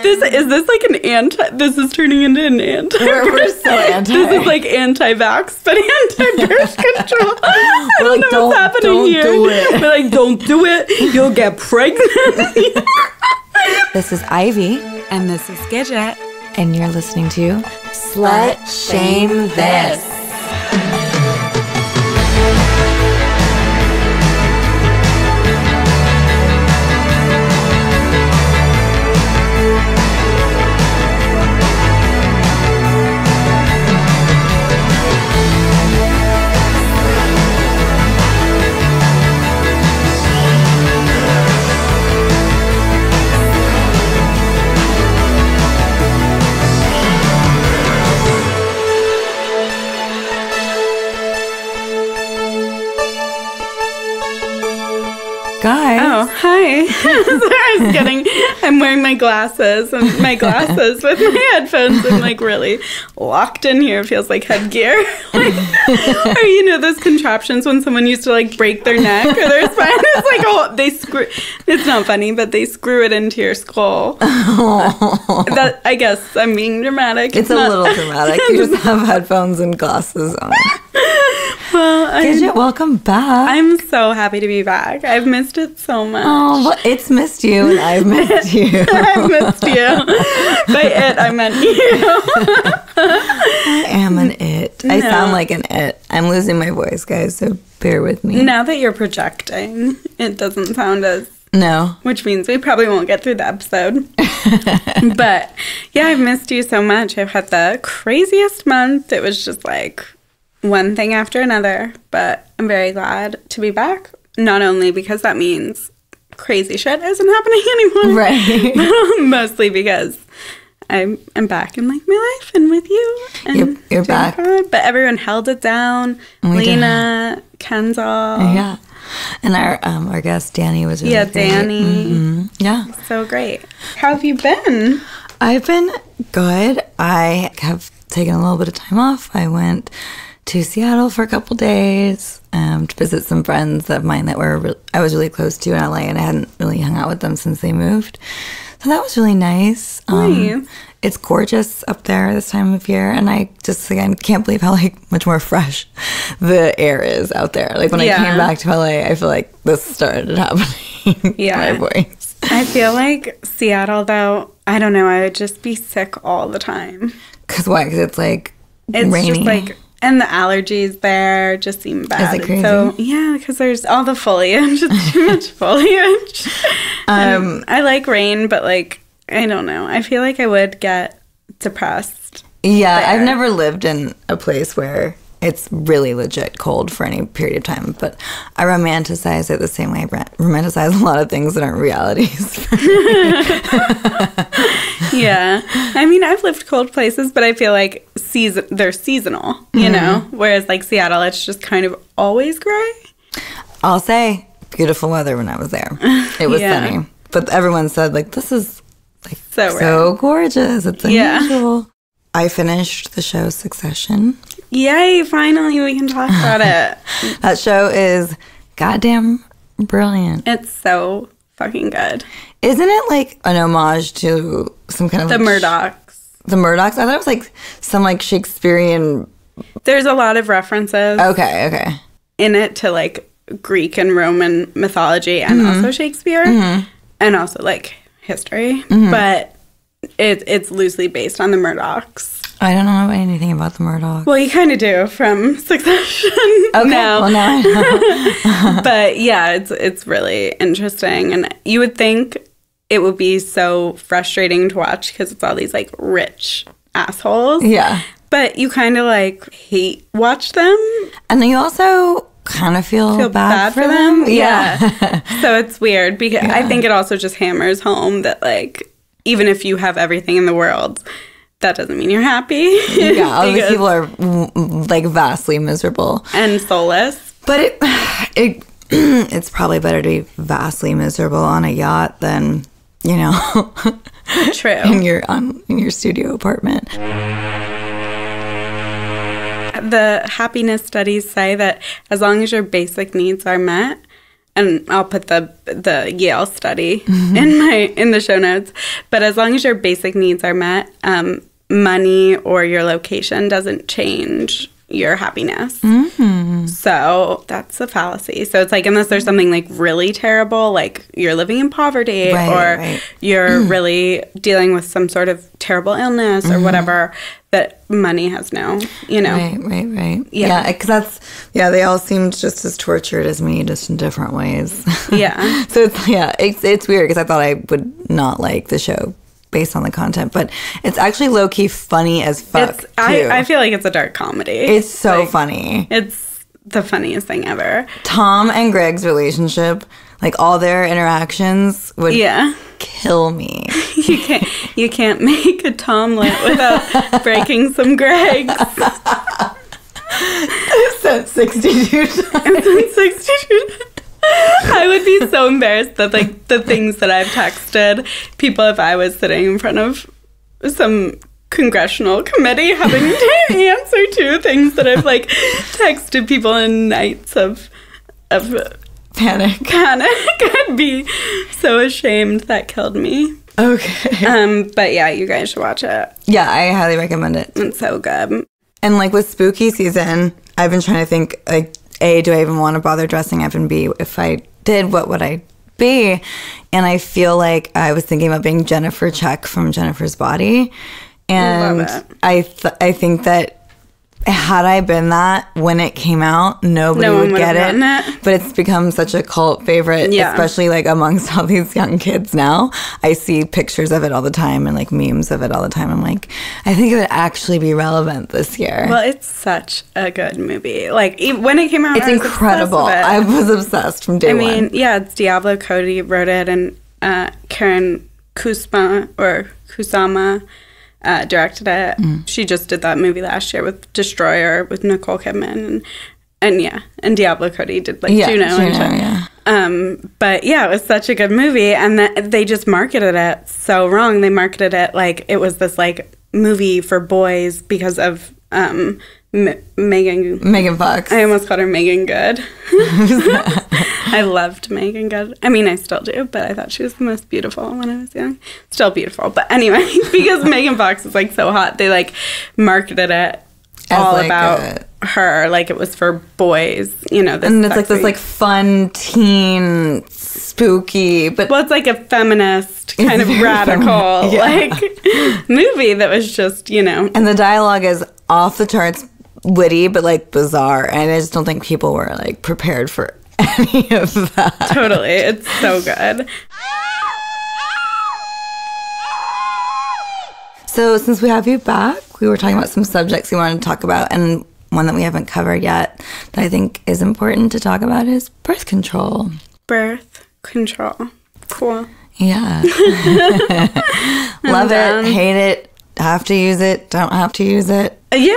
This like an anti? This is turning into an anti. We're so anti. This is like anti-vax, but anti-birth control. I don't know don't, what's happening don't here. do it. We're like, don't do it. You'll get pregnant. This is Ivy, And this is Gidget. and you're listening to Slut Shame This. Guys. Oh, hi. Sorry, I'm wearing my glasses with my headphones and like really locked in here. It feels like headgear. Or you know those contraptions when someone used to like break their neck or their spine? It's like, it's not funny, but they screw it into your skull. That, I guess I'm being dramatic. It's a little dramatic. You just have headphones and glasses on. Well, Gidget, welcome back. I'm so happy to be back. I've missed it so much. Oh, well, it's missed you and I've missed you. I missed you. By it, I meant you. I am an it. I sound like an it. I'm losing my voice, guys, so bear with me. Now that you're projecting, it doesn't sound as... No. Which means we probably won't get through the episode. But, yeah, I've missed you so much. I've had the craziest month. It was just like one thing after another. But I'm very glad to be back. Not only because that means crazy shit isn't happening anymore. Right. But mostly because I'm back in like my life and with you. And you're back. Good. But everyone held it down. Lena, Kenzel. Yeah. And our guest, Danny, was really great. Danny. Mm-hmm. Yeah. So great. How have you been? I've been good. I have taken a little bit of time off. I went to Seattle for a couple days to visit some friends of mine that I was really close to in LA, and I hadn't really hung out with them since they moved. So that was really nice. Nice. It's gorgeous up there this time of year, and I just, again, can't believe how, like, much more fresh the air is out there. Like, when I came back to LA, I feel like this started happening to my voice. I feel like Seattle, though, I don't know, I would just be sick all the time. Because why? Because it's, like, rainy. It's just, like, and the allergies there just seem bad. Is it crazy? So, yeah, because there's all the foliage. It's too much foliage. I like rain, but, like, I don't know. I feel like I would get depressed. Yeah, there. I've never lived in a place where it's really legit cold for any period of time, but I romanticize it the same way I romanticize a lot of things that aren't realities. Yeah. I mean, I've lived cold places, but I feel like they're seasonal, you know? Whereas, like, Seattle, it's just kind of always gray. I'll say, beautiful weather when I was there. It was sunny. But everyone said, like, this is like so gorgeous. It's unusual. I finished the show Succession. Yay, finally we can talk about it. That show is goddamn brilliant. It's so fucking good. Isn't it like an homage to some kind of... The Murdochs. The Murdochs? I thought it was like some like Shakespearean... There's a lot of references. Okay. In it to like Greek and Roman mythology and also Shakespeare. And also like history. But it's loosely based on the Murdochs. I don't know anything about the Murdochs. Well, you kind of do from Succession. Okay, well now I know. But yeah, it's really interesting. And you would think it would be so frustrating to watch because it's all these like rich assholes. Yeah. But you kind of like hate watch them. And then you also kind of feel bad for them. Yeah. So it's weird because I think it also just hammers home that like even if you have everything in the world, that doesn't mean you're happy. Yeah, all these people are like vastly miserable and soulless. But it's probably better to be vastly miserable on a yacht than, you know, true, in your studio apartment. The happiness studies say that as long as your basic needs are met, and I'll put the Yale study in the show notes. But as long as your basic needs are met, money or your location doesn't change your happiness. So that's a fallacy. So it's like, unless there's something like really terrible, like you're living in poverty or you're really dealing with some sort of terrible illness or whatever, that money has no, Right. Yeah, because they all seemed just as tortured as me, just in different ways. Yeah. So it's weird because I thought I would not like the show based on the content, but it's actually low-key funny as fuck, too. I feel like it's a dark comedy. It's so funny. It's the funniest thing ever. Tom and Greg's relationship, like all their interactions would kill me. You can't make a Tomlet without breaking some Gregs. I've said 62 times. 62 I would be so embarrassed that, like, the things that I've texted people if I was sitting in front of some congressional committee having to answer to things that I've, like, texted people in nights of panic. I'd be so ashamed. That killed me. Okay. But yeah, you guys should watch it. Yeah, I highly recommend it. It's so good. And like with spooky season, I've been trying to think, like, A, do I even want to bother dressing up? And B, if I did, what would I be? And I feel like I was thinking about being Jennifer Check from Jennifer's Body. And I think that had I been that when it came out, nobody would get it. But it's become such a cult favorite, especially like amongst all these young kids now. I see pictures of it all the time and like memes of it all the time. I'm like, I think it would actually be relevant this year. Well, it's such a good movie. Like, when it came out, it's incredible. I was obsessed from day one. I mean, it's Diablo Cody wrote it, and Karen Kusama directed it. She just did that movie last year with Destroyer with Nicole Kidman, and Diablo Cody did like Juno. But yeah, it was such a good movie, and they just marketed it so wrong. They marketed it like it was this like movie for boys because of Megan Fox. I almost called her Megan Good. I loved Megan Good. I mean, I still do, but I thought she was the most beautiful when I was young. Still beautiful, but anyway, because Megan Fox is like so hot, they like marketed it all like about her, like it was for boys, and it's sexy. Like this like fun teen spooky, but it's like a feminist kind of radical like movie that was just and the dialogue is off the charts witty but like bizarre, and I just don't think people were like prepared for any of that. Totally. It's so good. So since we have you back, we were talking about some subjects we wanted to talk about, and one that we haven't covered yet that I think is important to talk about is birth control. Birth control. Cool. Yeah. Love it, hate it, have to use it, don't have to use it. Yeah.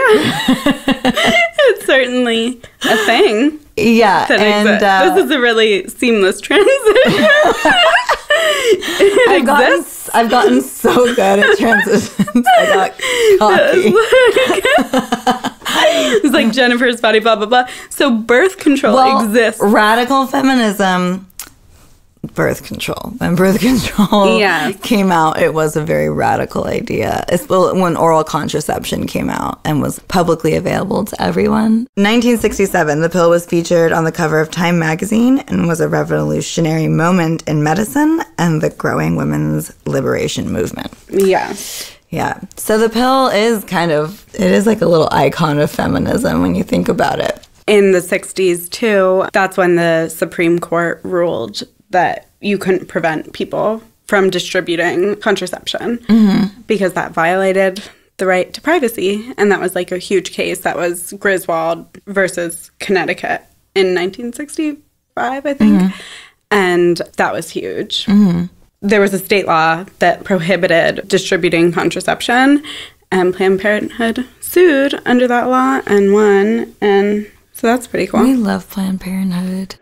It's certainly a thing. Yeah. And this is a really seamless transition. I've gotten so good at transitions. I got cocky. It's like Jennifer's Body, blah, blah, blah. So birth control exists. Radical feminism, birth control. When birth control came out, it was a very radical idea. When oral contraception came out and was publicly available to everyone. 1967, the pill was featured on the cover of Time magazine and was a revolutionary moment in medicine and the growing women's liberation movement. Yeah. So the pill is it is like a little icon of feminism when you think about it. In the 60s, too, that's when the Supreme Court ruled that you couldn't prevent people from distributing contraception because that violated the right to privacy. And that was like a huge case. That was Griswold versus Connecticut in 1965, I think. And that was huge. There was a state law that prohibited distributing contraception, and Planned Parenthood sued under that law and won. And so that's pretty cool. We love Planned Parenthood.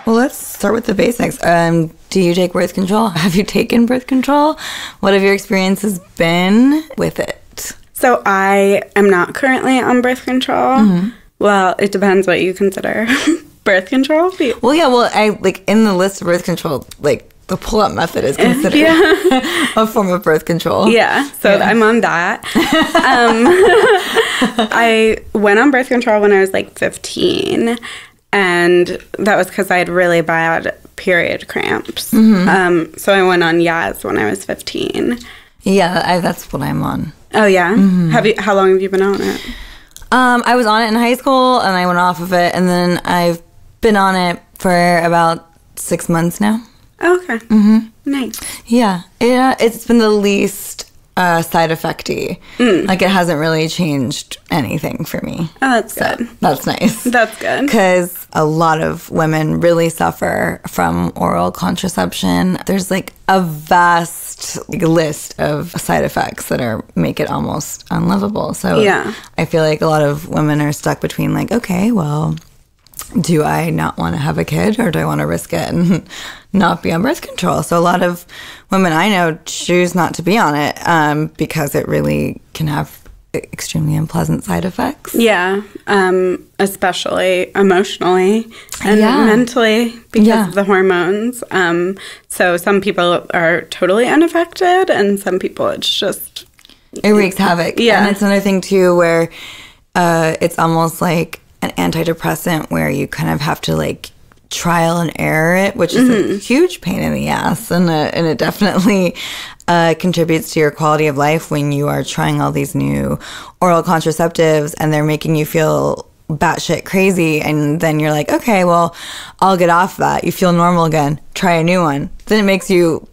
Well, let's start with the basics. Do you take birth control? Have you taken birth control? What have your experiences been with it? So I am not currently on birth control. Well, it depends what you consider birth control. Well, yeah, well, I like in the list of birth control, like the pull-up method is considered a form of birth control. Yeah, so I'm on that. I went on birth control when I was like 15, and that was because I had really bad period cramps. So I went on Yaz when I was 15. Yeah, that's what I'm on. Oh, yeah? How long have you been on it? I was on it in high school, and I went off of it, and then I've been on it for about 6 months now. Oh, okay. Nice. Yeah. It's been the least side effecty. Like, it hasn't really changed anything for me. Oh, that's good. That's nice. That's good. Because a lot of women really suffer from oral contraception. There's, like, a vast list of side effects that make it almost unlivable. So I feel like a lot of women are stuck between, like, okay, well, do I not want to have a kid, or do I want to risk it and not be on birth control? So a lot of women I know choose not to be on it because it really can have extremely unpleasant side effects. Yeah, especially emotionally and mentally because of the hormones. So some people are totally unaffected, and some people it's just... It wreaks havoc. Yeah. And it's another thing, too, where it's almost like an antidepressant where you kind of have to, like, trial and error it, which is a huge pain in the ass. And it definitely contributes to your quality of life when you are trying all these new oral contraceptives and they're making you feel batshit crazy. And then you're like, okay, well, I'll get off that. You feel normal again. Try a new one. Then it makes you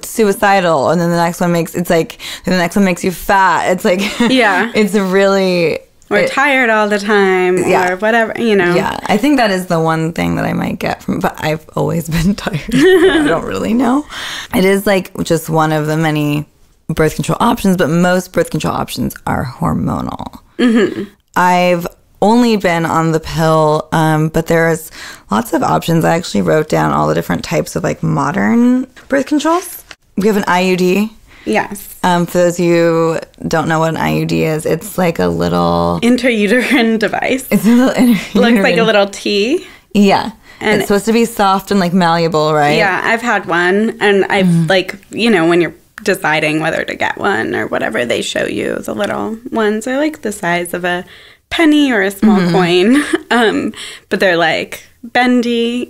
suicidal. And then the next one makes you fat. It's like, it's really... Or tired all the time, or whatever, Yeah, I think that is the one thing that I might get from, but I've always been tired. I don't really know. It is like just one of the many birth control options, but most birth control options are hormonal. I've only been on the pill, but there's lots of options. I actually wrote down all the different types of like modern birth controls. We have an IUD. Yes. For those of you who don't know what an IUD is, it's like a little... intrauterine device. It's a little intrauterine. Looks like a little T. Yeah. And it's supposed to be soft and like malleable, right? Yeah, I've had one. And I've like, when you're deciding whether to get one or whatever, they show you the little ones. They're like the size of a penny or a small coin. But they're like bendy,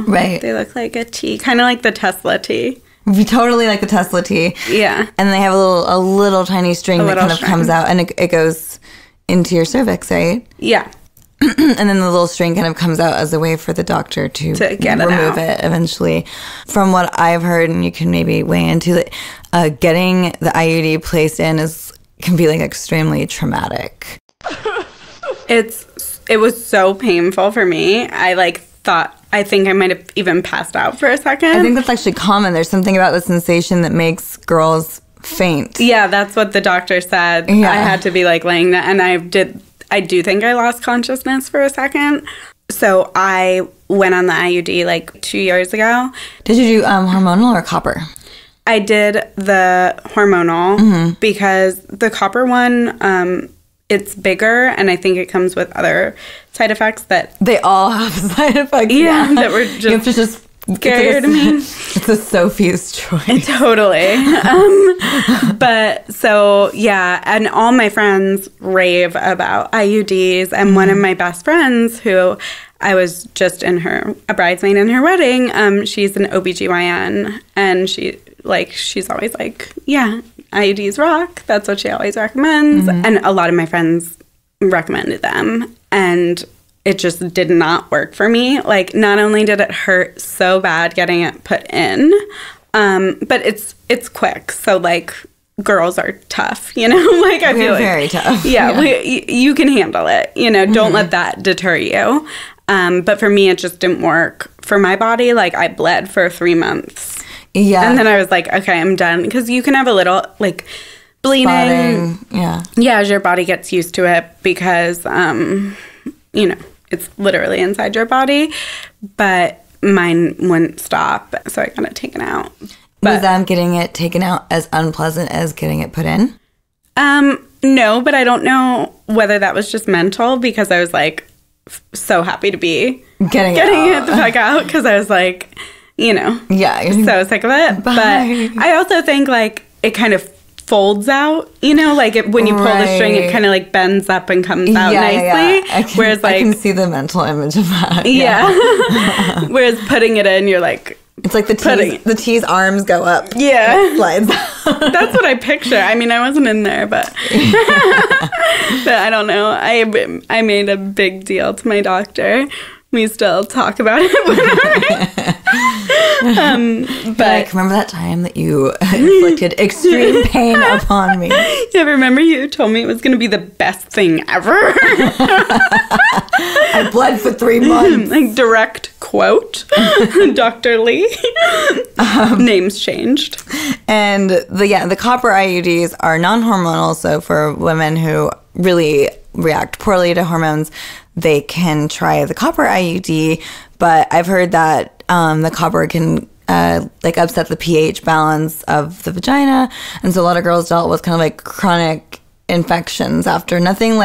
Right. They look like a T, kind of like the Tesla T. Totally like the Tesla T. Yeah. And they have a little tiny string that kind of comes out, and it goes into your cervix, right? Yeah. And then the little string kind of comes out as a way for the doctor to get remove it eventually. From what I've heard, and you can maybe weigh into it, getting the IUD placed in can be like extremely traumatic. It was so painful for me. I think I might have even passed out for a second. I think that's actually common. There's something about the sensation that makes girls faint. Yeah, that's what the doctor said. Yeah. I had to be like laying that, and I do think I lost consciousness for a second. So I went on the IUD like 2 years ago. Did you do hormonal or copper? I did the hormonal because the copper one, it's bigger, and I think it comes with other side effects that... They all have side effects. Yeah, that were just... You have to just... Scary to me. It's a Sophie's choice. Totally. But so, yeah, and all my friends rave about IUDs, and one of my best friends who I was just a bridesmaid in her wedding, she's an OBGYN, and she's always like, yeah, IUDs rock. That's what she always recommends. And a lot of my friends recommended them, and it just did not work for me. Like, not only did it hurt so bad getting it put in, but it's quick. So, like, girls are tough, Like, I feel like... very tough. Yeah, you can handle it, Don't let that deter you. But for me, it just didn't work for my body. Like, I bled for 3 months. Yeah. And then I was like, okay, I'm done. Because you can have a little, like, bleeding. Spotting. Yeah. Yeah, as your body gets used to it because, it's literally inside your body. But mine wouldn't stop, so I got it taken out. Was getting it taken out as unpleasant as getting it put in? No, but I don't know whether that was just mental because I was like so happy to be getting it the fuck out because I was like, you know, so sick of it. Bye. But I also think like it kind of folds out, you know, like when you pull the string, it kind of like bends up and comes out nicely. Whereas like I can see the mental image of that. Yeah. Whereas putting it in, you're like, it's like the tea's arms go up. Yeah. It slides. That's what I picture. I mean, I wasn't in there, but but I don't know. I made a big deal to my doctor. We still talk about it. But remember that time that you inflicted extreme pain upon me? Yeah, remember you told me it was going to be the best thing ever? I bled for 3 months. Like direct quote, Dr. Lee. Names changed. And the copper IUDs are non-hormonal, so for women who really react poorly to hormones, they can try the copper IUD, but I've heard that the copper can upset the pH balance of the vagina, and so a lot of girls dealt with kind of like chronic infections after nothing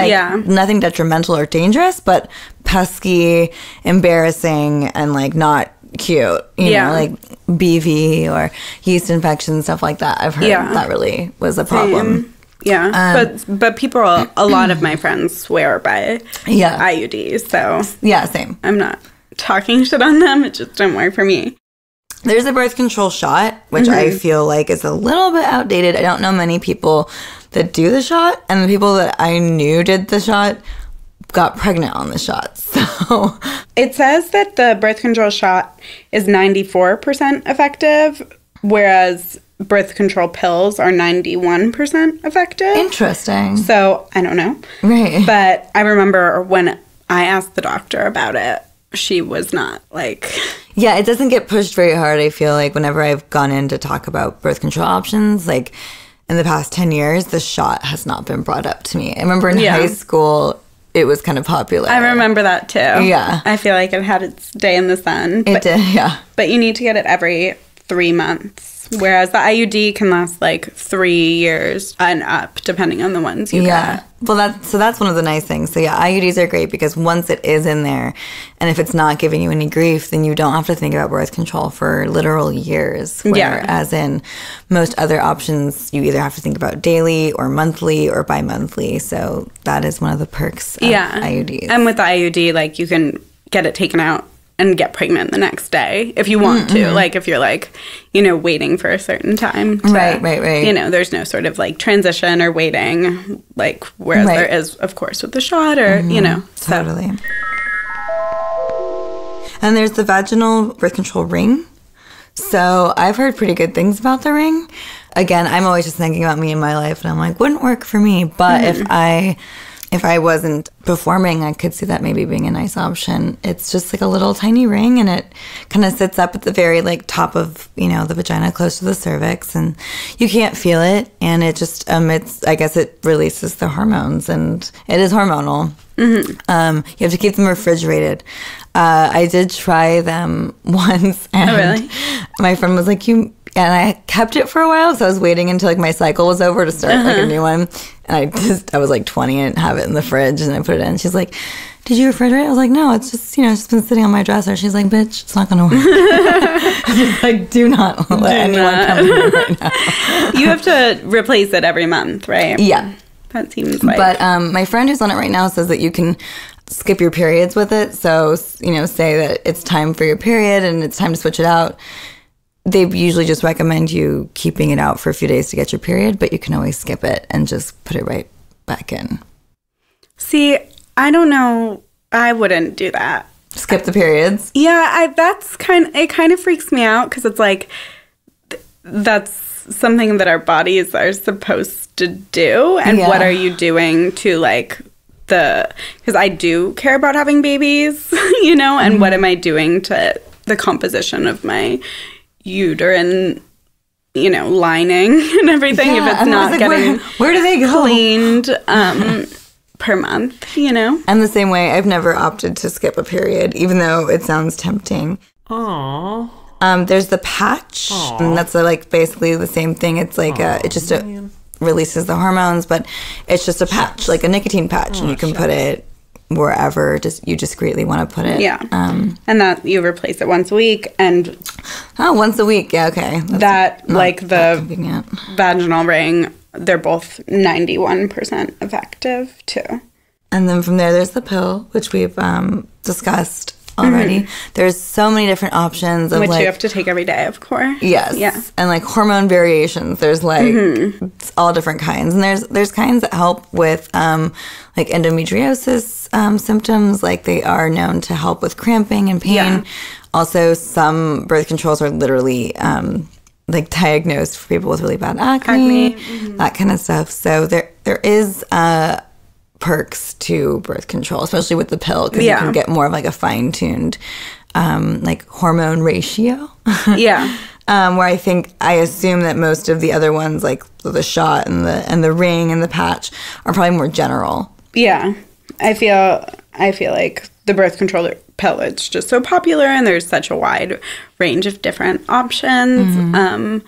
detrimental or dangerous, but pesky, embarrassing, and like not cute, you know, like BV or yeast infections, stuff like that. I've heard that really was a problem. Same. Yeah, but people, a lot of my friends swear by IUDs, so same. I'm not talking shit on them. It just didn't work for me. There's a birth control shot, which I feel like is a little bit outdated. I don't know many people that do the shot, and the people that I knew did the shot got pregnant on the shot. So it says that the birth control shot is 94% effective, whereas birth control pills are 91% effective. Interesting. So I don't know. Right. But I remember when I asked the doctor about it, she was not like... Yeah, it doesn't get pushed very hard, I feel like, whenever I've gone in to talk about birth control options. Like, in the past 10 years, the shot has not been brought up to me. I remember in high school, it was kind of popular. I remember that, too. Yeah. I feel like it had its day in the sun. It did, yeah. But you need to get it every 3 months. Whereas the IUD can last like 3 years and up, depending on the ones you get. Well, that's one of the nice things. So IUDs are great because once it is in there, and if it's not giving you any grief, then you don't have to think about birth control for literal years. As in most other options, you either have to think about daily or monthly or bi-monthly. So that is one of the perks of IUDs. And with the IUD, like you can get it taken out and get pregnant the next day if you want to. Like if you're like, you know, waiting for a certain time. Right. You know, there's no sort of like transition or waiting, like whereas there is, of course, with the shot or, you know. Totally. And there's the vaginal birth control ring. So I've heard pretty good things about the ring. Again, I'm always just thinking about me in my life and I'm like, wouldn't work for me. But if I wasn't performing, I could see that maybe being a nice option. It's just like a little tiny ring, and it kind of sits up at the very like top of, you know, the vagina, close to the cervix, and you can't feel it, and it just emits, I guess it releases the hormones, and it is hormonal. You have to keep them refrigerated. I did try them once, and my friend was like, and I kept it for a while, so I was waiting until like my cycle was over to start like a new one. And I was like 20 and have it in the fridge, and I put it in. She's like, "Did you refrigerate?" I was like, "No, it's just, you know, it's just been sitting on my dresser." She's like, "Bitch, it's not gonna work." I was like, "Do not let anyone come in right now." You have to replace it every month, right? Yeah, that seems like. But my friend who's on it right now says that you can skip your periods with it. So, you know, say that it's time for your period and it's time to switch it out. They usually just recommend you keeping it out for a few days to get your period, but you can always skip it and just put it right back in. See, I don't know. I wouldn't do that. Skip the periods? Yeah, it kind of freaks me out because it's like that's something that our bodies are supposed to do. And what are you doing to like because I do care about having babies, you know, and what am I doing to the composition of my uterine, you know, lining and everything if it's not like, getting where do they go? Cleaned per month, you know? I'm the same way. I've never opted to skip a period, even though it sounds tempting. Aww. There's the patch, and that's like basically the same thing. It's like it's just releases the hormones, but it's just a patch, like a nicotine patch, and you can put it wherever you discreetly want to put it. Yeah. And that you replace it once a week. And once a week. Yeah, okay. That's like the vaginal ring, they're both 91% effective too. And then from there's the pill, which we've discussed already. There's so many different options of which you have to take every day, of course. Yes. Yeah. And like hormone variations. There's like all different kinds. And there's kinds that help with like endometriosis symptoms. Like they are known to help with cramping and pain. Yeah. Also, some birth controls are literally like diagnosed for people with really bad acne. That kind of stuff. So there is perks to birth control, especially with the pill, because you can get more of like a fine-tuned like hormone ratio. Where I assume that most of the other ones, like the shot and the ring and the patch, are probably more general. Yeah. I feel like the birth control pill, it's just so popular and there's such a wide range of different options.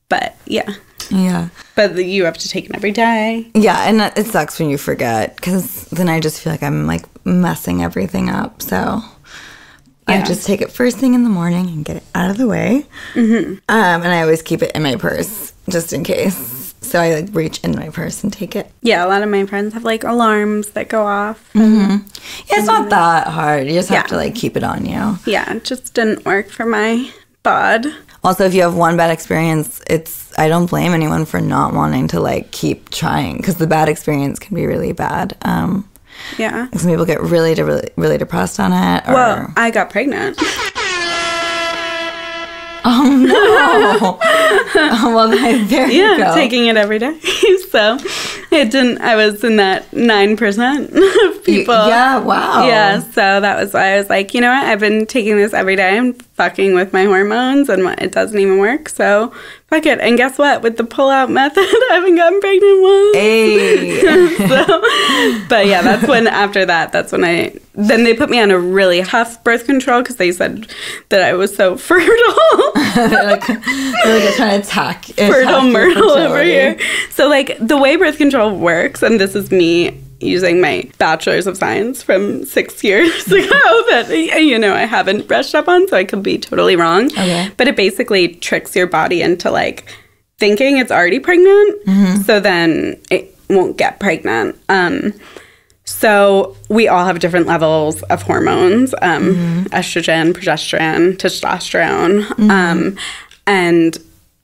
But yeah. Yeah. But you have to take it every day. Yeah, and it sucks when you forget, because then I just feel like I'm like messing everything up. So I just take it first thing in the morning and get it out of the way. And I always keep it in my purse just in case. So I like reach in my purse and take it. Yeah, a lot of my friends have like alarms that go off. Yeah, it's not that hard. You just have to like keep it on you. Yeah, it just didn't work for my bod. Also, if you have one bad experience, I don't blame anyone for not wanting to like keep trying, because the bad experience can be really bad. Some people get really depressed on it. Well, I got pregnant. Oh no! Well, there you go. Taking it every day. So it didn't. I was in that 9% of people. Yeah. Wow. Yeah. So that was why I was like, you know what? I've been taking this every day and fucking with my hormones, and it doesn't even work. So fuck it. And guess what? With the pull-out method, I haven't gotten pregnant once. Hey. But yeah, that's when. After that, that's when Then they put me on a really tough birth control because they said that I was so fertile. they're like trying to attack fertile Myrtle over here. So like the way birth control works, and this is me using my bachelor's of science from 6 years ago that I haven't brushed up on, so I could be totally wrong. Okay. But it basically tricks your body into like thinking it's already pregnant, so then it won't get pregnant. So we all have different levels of hormones, estrogen, progesterone, testosterone, and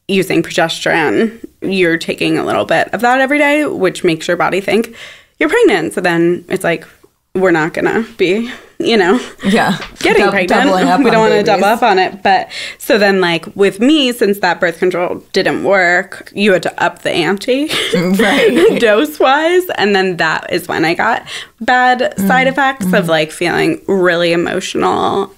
using progesterone, you're taking a little bit of that every day, which makes your body think you're pregnant. So then it's like, we're not going to be, getting pregnant. We don't want to double up on it. But so then like with me, since that birth control didn't work, you had to up the ante dose wise. And then that is when I got bad side effects of like feeling really emotional,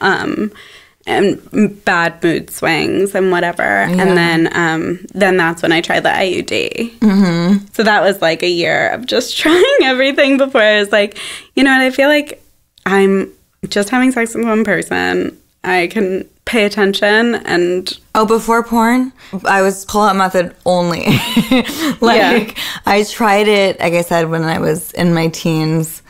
and bad mood swings and whatever. Yeah. And then that's when I tried the IUD. So that was like a year of just trying everything before I was like, you know what, I feel like I'm just having sex with one person. I can pay attention and... Oh, before porn? I was pull-out method only. I tried it, like I said, when I was in my teens.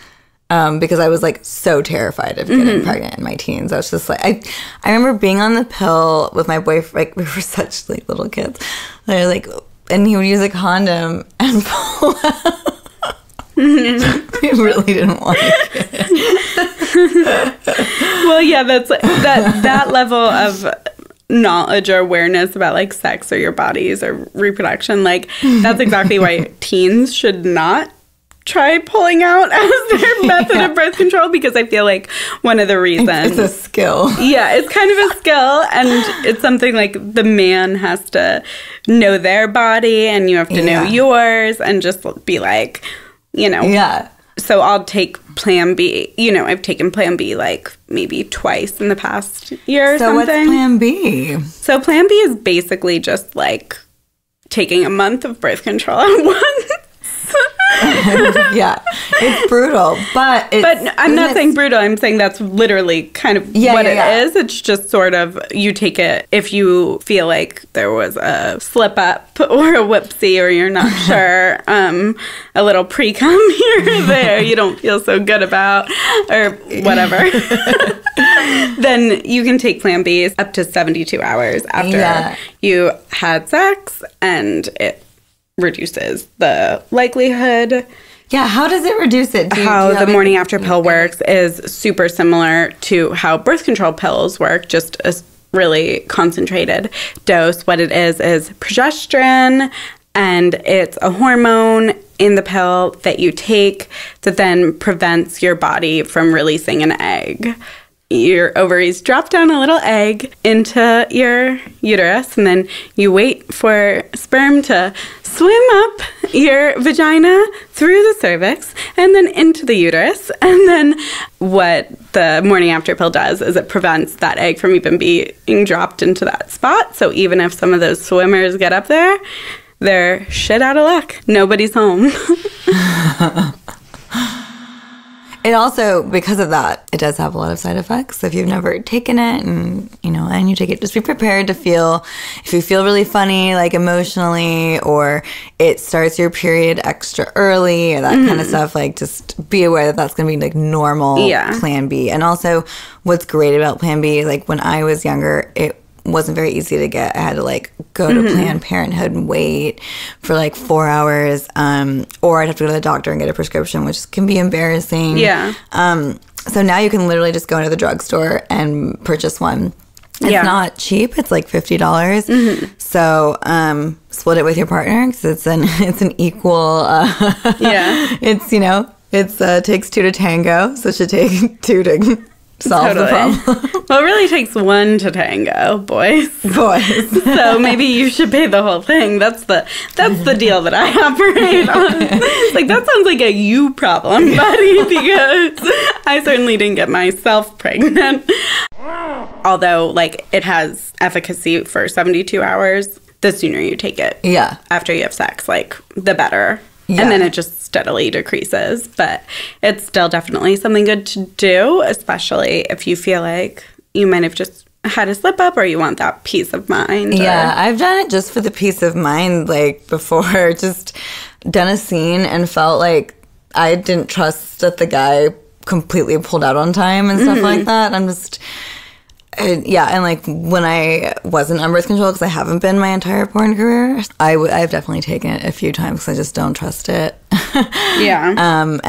Because I was like so terrified of getting pregnant in my teens. I was just like, I remember being on the pill with my boyfriend. Like, we were such like little kids. Like, and he would use a condom and pull out. We really didn't like it. Well, yeah, that's that level of knowledge or awareness about like sex or your bodies or reproduction. Like, that's exactly why teens should not try pulling out as their method of birth control, because I feel like one of the reasons... It's a skill. Yeah, it's kind of a skill, and it's something like the man has to know their body, and you have to know yours, and just be like, Yeah. So I'll take Plan B. I've taken Plan B like maybe twice in the past year or something. So what's Plan B? So Plan B is basically just like taking a month of birth control at once. Yeah, it's brutal, but I'm not saying brutal. I'm saying that's literally kind of what it is. It's just sort of, you take it if you feel like there was a slip up or a whoopsie, or you're not sure, a little pre-cum here or there you don't feel so good about, or whatever. Then you can take Plan B up to 72 hours after you had sex, and it reduces the likelihood. Yeah, how does it reduce it? How the morning after pill works is super similar to how birth control pills work, just a really concentrated dose. What it is progesterone, and it's a hormone in the pill that you take that then prevents your body from releasing an egg. Your ovaries drop down a little egg into your uterus, and then you wait for sperm to swim up your vagina through the cervix and then into the uterus. And then what the morning after pill does is it prevents that egg from even being dropped into that spot. So even if some of those swimmers get up there, they're shit out of luck. Nobody's home. It also, because of that, it does have a lot of side effects. So if you've never taken it and you take it, just be prepared to feel, if you feel really funny, like emotionally, or it starts your period extra early or that kind of stuff, like just be aware that that's going to be like normal Plan B. And also what's great about Plan B, like when I was younger, it wasn't very easy to get. I had to like go to Planned Parenthood and wait for like 4 hours, or I'd have to go to the doctor and get a prescription, which can be embarrassing. So now you can literally just go into the drugstore and purchase one. It's not cheap. It's like $50. So split it with your partner, because it's an equal it takes two to tango, so it should take two to solve the problem. Well, it really takes one to tango, boys. So maybe you should pay the whole thing. That's the deal that I operate on. It's like, that sounds like a you problem, buddy, because I certainly didn't get myself pregnant. Although, like, it has efficacy for 72 hours. The sooner you take it after you have sex, like, the better. And then it just steadily decreases. But it's still definitely something good to do, especially if you feel like you might have just had a slip up, or you want that peace of mind. Yeah, I've done it just for the peace of mind, like before, just done a scene and felt like I didn't trust that the guy completely pulled out on time and stuff like that. I'm just... and like when I wasn't on birth control, because I haven't been my entire porn career, I've definitely taken it a few times because I just don't trust it. And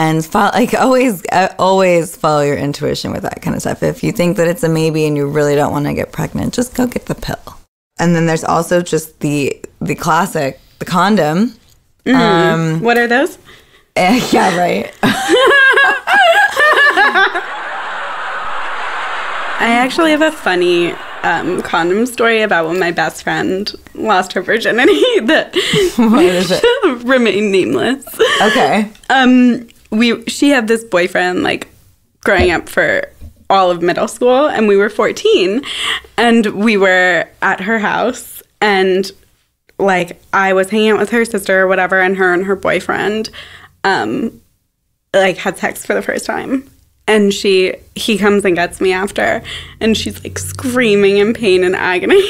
always follow your intuition with that kind of stuff. If you think that it's a maybe and you really don't want to get pregnant, just go get the pill. And then there's also just the classic, the condom. What are those? Yeah, right. I actually have a funny condom story about when my best friend lost her virginity that should remain nameless. Okay. She had this boyfriend, like, growing up for all of middle school, and we were 14, and we were at her house, and, like, I was hanging out with her sister or whatever, and her boyfriend, like, had sex for the first time. And he comes and gets me after, and she's like screaming in pain and agony.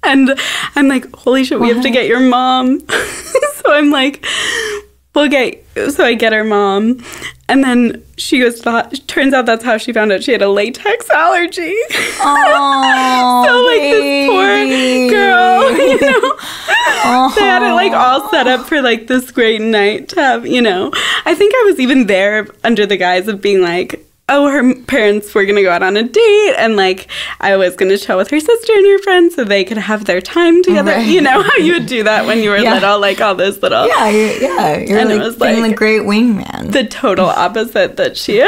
And I'm like, holy shit, we have to get your mom. So I'm like, so I get her mom. And then she goes, turns out that's how she found out she had a latex allergy. Oh, so like this poor girl, they had it like all set up for like this great night to have, I think I was even there under the guise of being like, oh, her parents were going to go out on a date, and like I was going to chill with her sister and her friends so they could have their time together. Right. You know how you would do that when you were little, like all those little... Yeah, you're and like, it was being like the great wingman. The total opposite that she had.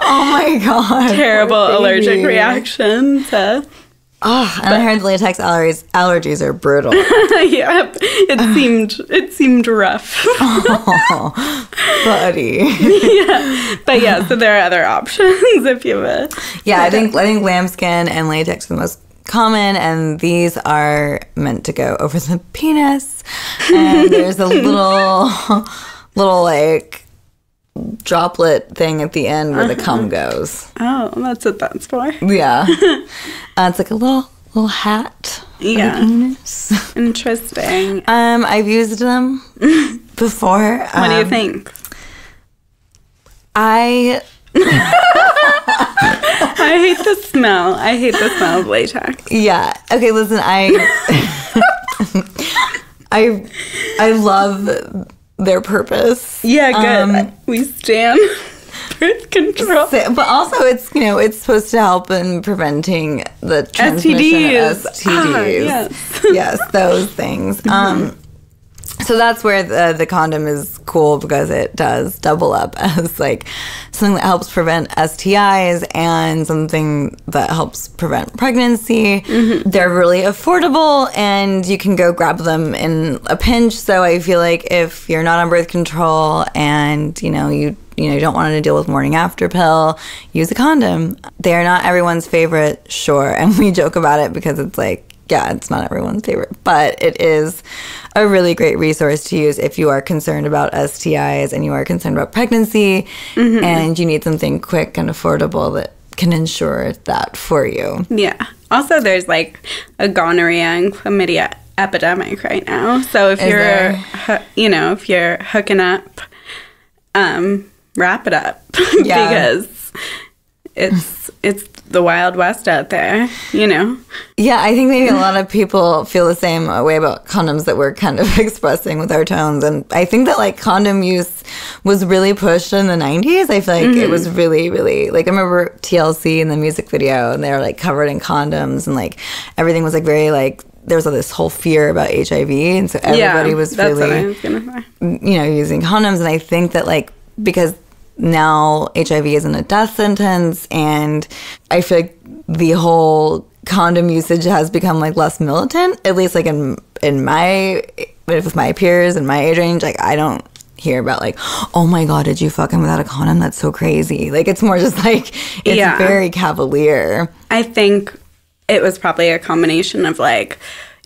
Oh my God. Terrible allergic reaction to... Oh, and I heard latex allergies are brutal. Yeah, it seemed rough. Oh, buddy. Yeah, but yeah, so there are other options if you have I think lambskin and latex are the most common, and these are meant to go over the penis. And there's a little little like droplet thing at the end where the cum goes. Oh, that's what that's for. Yeah. It's like a little hat. Yeah. Penis. Interesting. I've used them before. What do you think? I hate the smell. I hate the smell of latex. Yeah. Okay, listen, I love their purpose. Yeah, good. We stand birth control. But also it's, it's supposed to help in preventing the transmission of STDs. Yes. Yes, those things. So that's where the condom is cool because it does double up as like something that helps prevent STIs and something that helps prevent pregnancy. They're really affordable and you can go grab them in a pinch. So I feel like if you're not on birth control and you don't want to deal with morning after pill, use a condom. They're not everyone's favorite, sure, and we joke about it because it's like, yeah, it's not everyone's favorite, but it is a really great resource to use if you are concerned about STIs and you are concerned about pregnancy and you need something quick and affordable that can ensure that for you. Yeah. Also, there's like a gonorrhea and chlamydia epidemic right now. So if if you're hooking up, wrap it up because it's the Wild West out there, Yeah, I think maybe a lot of people feel the same way about condoms that we're kind of expressing with our tones. And I think that, like, condom use was really pushed in the 90s. I feel like it was really, really, like, I remember TLC in the music video, and they were, like, covered in condoms, and, like, everything was, like, very, like, there was this whole fear about HIV, and so everybody was really, what I was gonna say. Using condoms. And I think that, like, because now HIV isn't a death sentence, and I feel like the whole condom usage has become like less militant, at least like in my, with my peers in my age range. Like, I don't hear about like, oh my god, did you fuck him without a condom? That's so crazy. Like, it's more just like, it's very cavalier. I think it was probably a combination of like,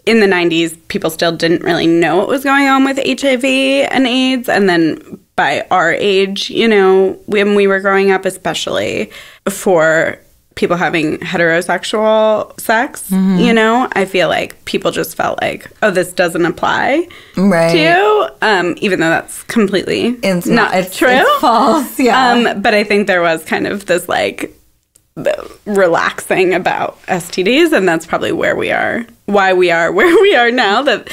in the 90s, people still didn't really know what was going on with HIV and AIDS. And then by our age, when we were growing up, especially for people having heterosexual sex, I feel like people just felt like, oh, this doesn't apply to you, even though that's completely not true. It's false, yeah. But I think there was kind of this, like, relaxing about STDs, and that's probably why we are where we are now, that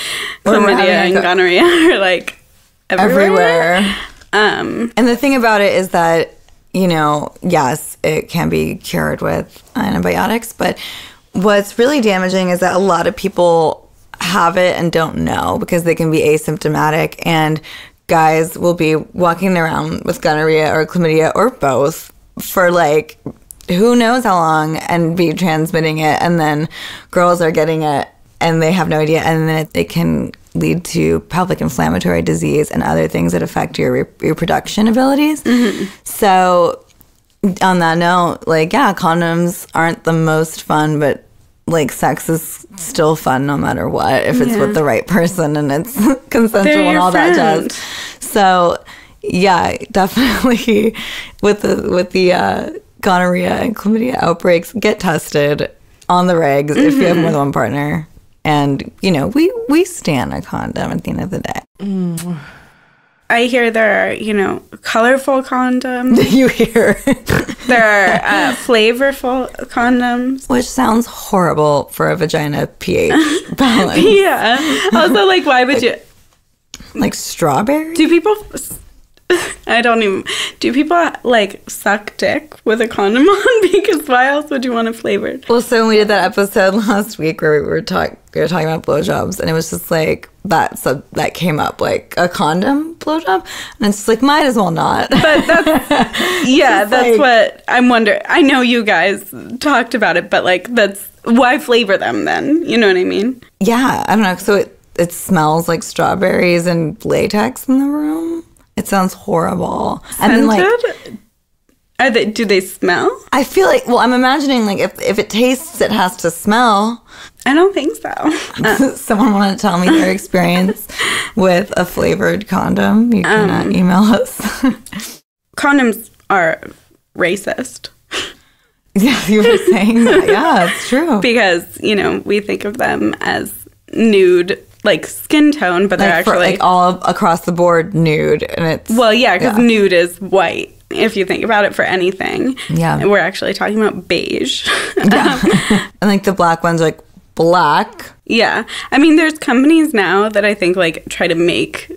chlamydia and gonorrhea are, like, everywhere. And the thing about it is that, yes, it can be cured with antibiotics, but what's really damaging is that a lot of people have it and don't know because they can be asymptomatic, and guys will be walking around with gonorrhea or chlamydia or both for, like, who knows how long and be transmitting it, and then girls are getting it and they have no idea, and then it can lead to pelvic inflammatory disease and other things that affect your reproduction abilities. So on that note, like, yeah, condoms aren't the most fun, but like, sex is still fun no matter what, if it's with the right person and it's consensual and all that jazz. So yeah, definitely with the gonorrhea and chlamydia outbreaks, get tested on the regs if you have more than one partner. And, we stand a condom at the end of the day. I hear there are, colorful condoms. You hear. There are flavorful condoms. Which sounds horrible for a vagina pH balance. Yeah. Also, like, why would you... Like strawberry? Do people... Do people, like, suck dick with a condom on? Because why else would you want it flavored? Well, so when we did that episode last week where we were talking about blowjobs, and it was just like that came up, like a condom blowjob, and it's just like, might as well not. But that's like, what I'm wondering. I know you guys talked about it, but like, that's why flavor them then? You know what I mean? Yeah, I don't know. So it smells like strawberries and latex in the room. It sounds horrible. Scented? And then, like, Do they smell? I feel like, well, I'm imagining, like, if it tastes, it has to smell. I don't think so. Someone want to tell me their experience with a flavored condom? You can email us. Condoms are racist. Yeah, you were saying that. Yeah, it's true. Because, we think of them as nude, like skin tone, but they're actually... all across the board nude. And it's... Well, yeah, because nude is white. If you think about it for anything. Yeah. We're actually talking about beige. Yeah. And like the black ones are like black. Yeah. I mean, there's companies now that I think like try to make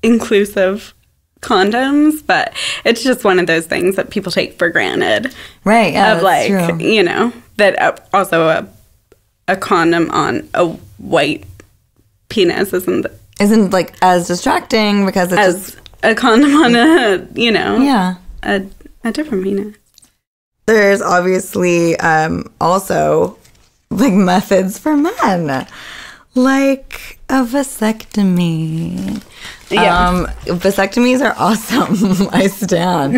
inclusive condoms, but it's just one of those things that people take for granted. Right. Yeah, of like, true. That also a condom on a white penis isn't like as distracting because it's just a condom on a, yeah, a different penis. There's obviously also like methods for men, like a vasectomy. Yeah. Vasectomies are awesome. I stand.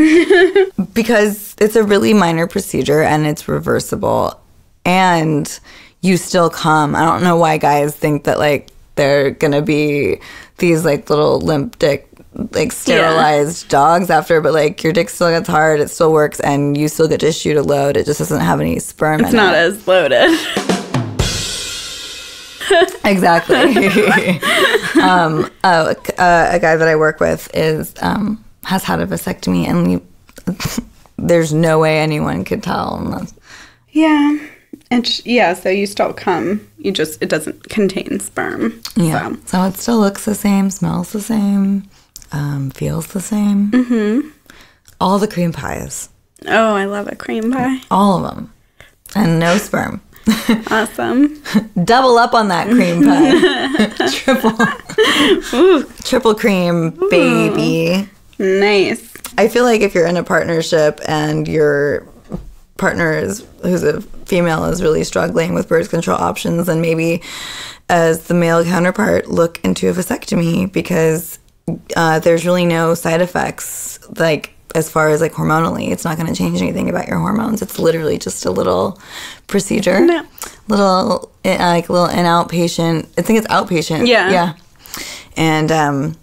Because it's a really minor procedure and it's reversible and you still come. I don't know why guys think that like they're gonna be these like little limp dick like sterilized dogs after, but like your dick still gets hard, it still works, and you still get to shoot a load. It just doesn't have any sperm in it. It's not as loaded. Exactly. A guy that I work with has had a vasectomy, and there's no way anyone could tell unless... Yeah. And so you still come. It doesn't contain sperm. Yeah. So it still looks the same, smells the same, feels the same. Mm-hmm. All the cream pies. Oh, I love a cream pie. All of them. And no sperm. Awesome. Double up on that cream pie. Triple cream, baby. Nice. I feel like if you're in a partnership and your partner who's a female is really struggling with birth control options, then maybe as the male counterpart look into a vasectomy, because there's really no side effects, like as far as like hormonally. It's not going to change anything about your hormones. It's literally just a little procedure. No. Little in outpatient. I think it's outpatient. Yeah. And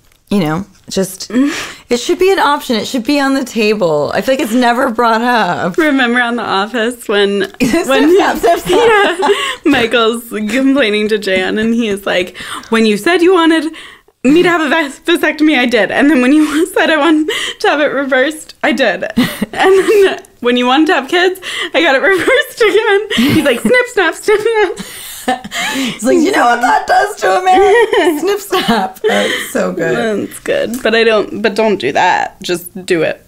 just it should be an option. It should be on the table. I feel like it's never brought up. Remember on The Office when Michael's complaining to Jan, and he is like, when you said you wanted me to have a vasectomy, I did. And then when you said I wanted to have it reversed, I did. And then when you wanted to have kids, I got it reversed again. He's like, snip, snap, snip, snap. He's like, you know what that does to a man? Snip, snap. That's so good. That's good. But don't do that. Just do it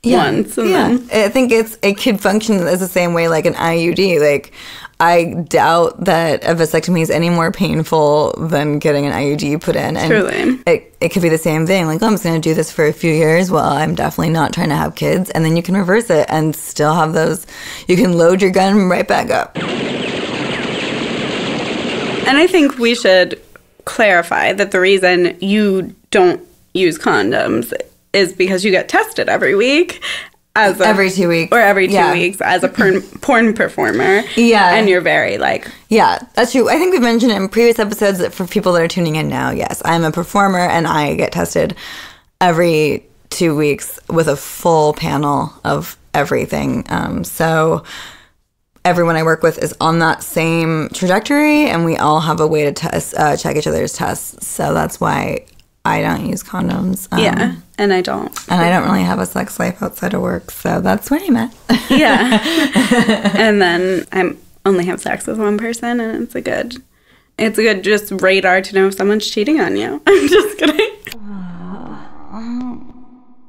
once. And then. I think it could function as the same way like an IUD. Like, I doubt that a vasectomy is any more painful than getting an IUD put in. And truly. It could be the same thing. Like, I'm just going to do this for a few years while I'm definitely not trying to have kids. And then you can reverse it and still have those. You can load your gun right back up. And I think we should clarify that the reason you don't use condoms is because you get tested every week. Every 2 weeks. Or every 2 weeks as a porn performer. Yeah. And you're very like... Yeah, that's true. I think we've mentioned it in previous episodes that for people that are tuning in now, yes, I'm a performer and I get tested every 2 weeks with a full panel of everything. So everyone I work with is on that same trajectory, and we all have a way to test, check each other's tests. So that's why I don't use condoms. Yeah, and I don't. And I don't really have a sex life outside of work, so that's where I'm at. Yeah. And then I only have sex with one person, and it's a good just radar to know if someone's cheating on you. I'm just kidding.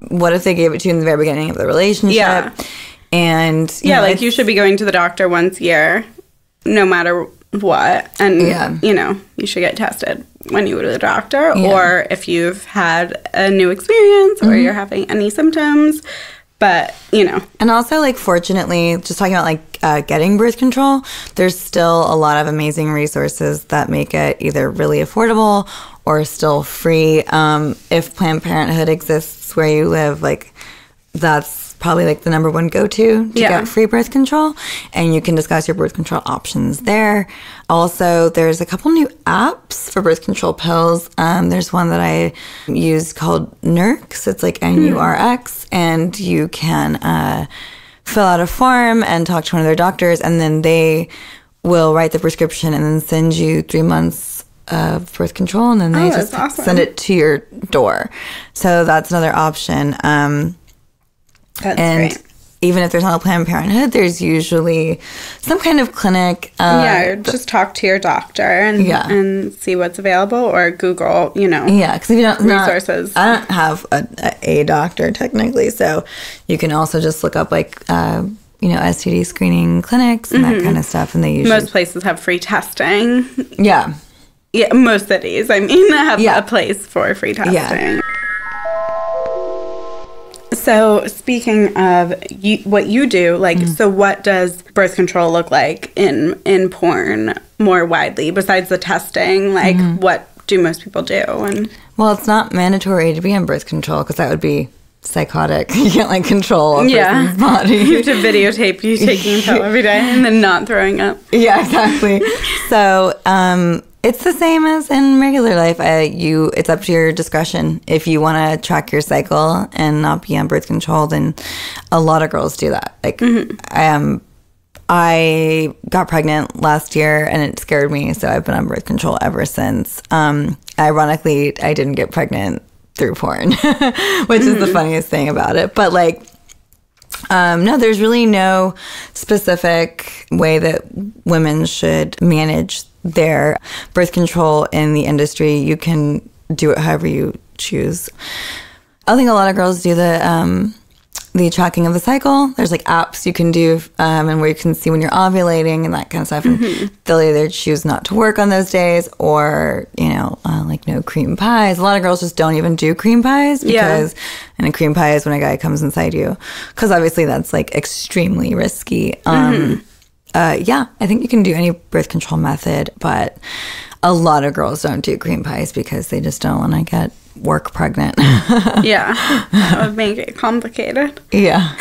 What if they gave it to you in the very beginning of the relationship? Yeah. And like you should be going to the doctor once a year, no matter what. And, you should get tested when you go to the doctor, or if you've had a new experience or you're having any symptoms. But, And also, like, fortunately, just talking about, like, getting birth control, there's still a lot of amazing resources that make it either really affordable or still free. If Planned Parenthood exists where you live, like, that's probably like the number one go-to to Yeah. get free birth control, and you can discuss your birth control options there. Also, there's a couple new apps for birth control pills. There's one that I use called Nurx. It's like Nurx, and you can fill out a form and talk to one of their doctors, and then they will write the prescription and then send you 3 months of birth control, and then they just awesome. send it to your door. So that's another option. That's And great. even if there's not a Planned Parenthood, there's usually some kind of clinic. Yeah, just talk to your doctor and see what's available, or Google, Yeah, because if you don't resources. I don't have a doctor technically, so you can also just look up like STD screening clinics and that kind of stuff, and they usually Most places have free testing. yeah. Yeah, most cities, have a place for free testing. Yeah. So speaking of what you do, so what does birth control look like in porn more widely besides the testing? What do most people do? And Well, it's not mandatory to be on birth control because that would be psychotic. You can't control a person's body. You have to videotape you taking a pill every day and then not throwing up. Yeah, exactly. So it's the same as in regular life. It's up to your discretion. If you want to track your cycle and not be on birth control, then a lot of girls do that. I got pregnant last year and it scared me, so I've been on birth control ever since. Ironically, I didn't get pregnant through porn, which is the funniest thing about it. But no, there's really no specific way that women should manage their birth control in the industry. You can do it however you choose. I think a lot of girls do the tracking of the cycle. There's apps you can do and where you can see when you're ovulating and that kind of stuff. And they'll either choose not to work on those days or, no cream pies. A lot of girls just don't even do cream pies because, and a cream pie is when a guy comes inside you. Because obviously that's extremely risky. I think you can do any birth control method, but a lot of girls don't do cream pies because they just don't want to get work pregnant. Yeah, that would make it complicated. Yeah,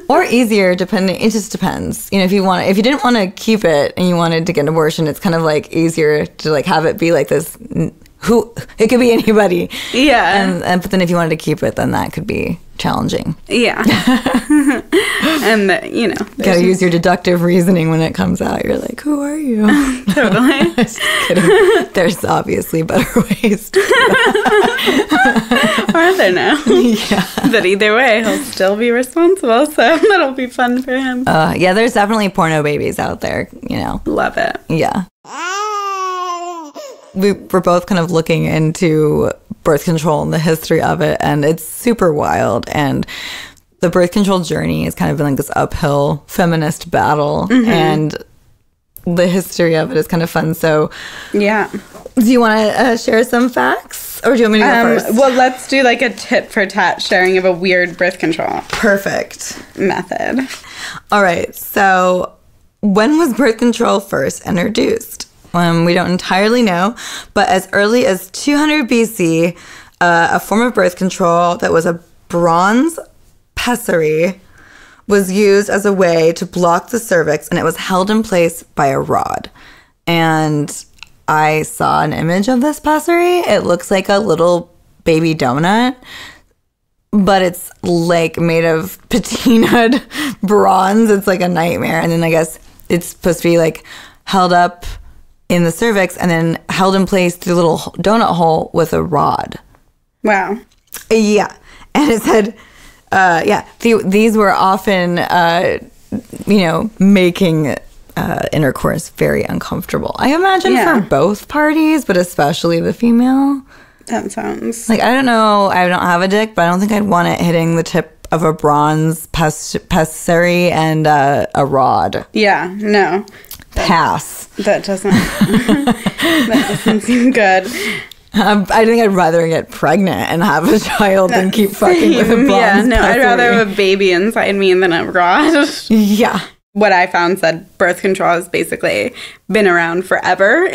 or easier depending. It just depends. If you didn't want to keep it and you wanted to get an abortion, it's kind of easier to have it be this. It could be anybody. Yeah, and but then if you wanted to keep it, then that could be challenging. Yeah, and gotta use your deductive reasoning when it comes out. You're like, who are you? Totally. Just kidding. There's obviously better ways. Are there now? Yeah. But either way, he'll still be responsible, so that'll be fun for him. Yeah, there's definitely porno babies out there. Love it. Yeah. We were both kind of looking into birth control and the history of it, and it's super wild. And the birth control journey has kind of been this uphill feminist battle, and the history of it is kind of fun. So, yeah. Do you want to share some facts, or do you want me to go first? Well, let's do a tit for tat sharing of a weird birth control Perfect method. All right. So, when was birth control first introduced? We don't entirely know, but as early as 200 BC, a form of birth control that was a bronze pessary was used as a way to block the cervix, and it was held in place by a rod. And I saw an image of this pessary. It looks like a little baby donut, but it's made of patinaed bronze. It's a nightmare. And then I guess it's supposed to be held up in the cervix and then held in place through a little donut hole with a rod. Wow. Yeah. And it said, these were often, making intercourse very uncomfortable. I imagine for both parties, but especially the female. That sounds... I don't know. I don't have a dick, but I don't think I'd want it hitting the tip of a bronze pessary and a rod. Yeah, no. Pass. That doesn't seem good. I think I'd rather get pregnant and have a child than keep fucking with a bronze pessary. I'd rather have a baby inside me than a rod. Yeah. What I found said birth control has basically been around forever.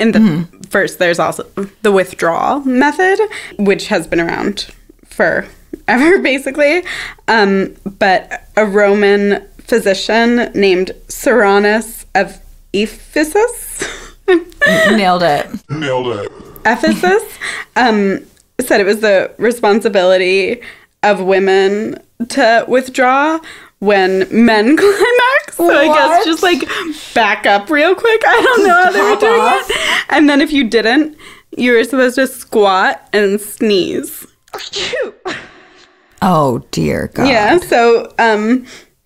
First, there's also the withdrawal method, which has been around for ever, basically. But a Roman physician named Cyrannus of Ephesus Nailed it. Ephesus said it was the responsibility of women to withdraw when men climax. So I guess just like back up real quick. I don't know how they were doing it. And then if you didn't, you were supposed to squat and sneeze. Oh, dear God. Yeah, so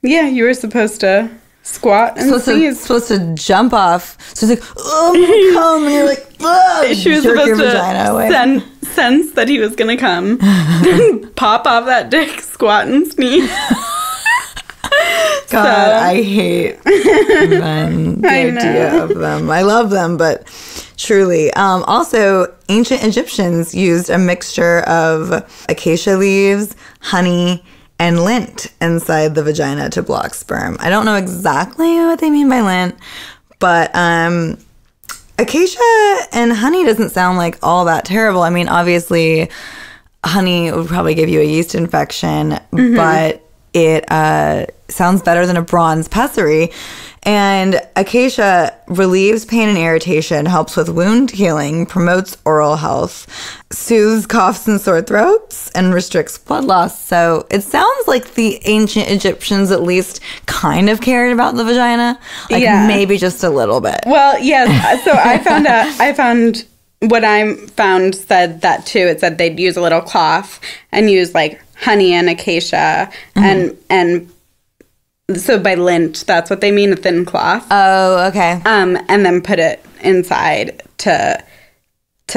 you were supposed to squat and sneeze. Supposed to jump off. So it's like, oh, I'm gonna come. And you're like, oh, she was supposed to sense that he was going to come. Pop off that dick, squat and sneeze. God, I hate men, the idea of them. I love them, but truly. Also, ancient Egyptians used a mixture of acacia leaves, honey, and lint inside the vagina to block sperm. I don't know exactly what they mean by lint, but acacia and honey doesn't sound like all that terrible. I mean, obviously, honey would probably give you a yeast infection, but it sounds better than a bronze pessary. And acacia relieves pain and irritation, helps with wound healing, promotes oral health, soothes coughs and sore throats, and restricts blood loss. So it sounds like the ancient Egyptians at least kind of cared about the vagina. Like maybe just a little bit. Well, yes. So I found what I found said that too. It said they'd use a little cloth and use like honey and acacia and so by lint, that's what they mean, a thin cloth. Oh, okay. And then put it inside to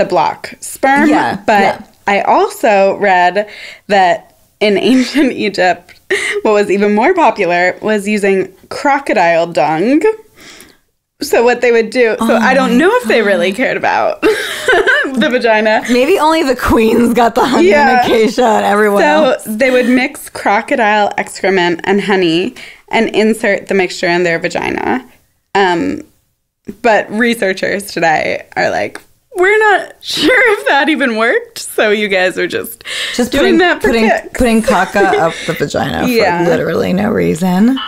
block sperm. But I also read that in ancient Egypt, what was even more popular was using crocodile dung. So what they would do, I don't know if they really cared about the vagina. Maybe only the queens got the honey and acacia and everyone else. So they would mix crocodile excrement and honey and insert the mixture in their vagina. But researchers today are like, we're not sure if that even worked. So you guys are just doing that for kicks. Putting caca up the vagina for literally no reason.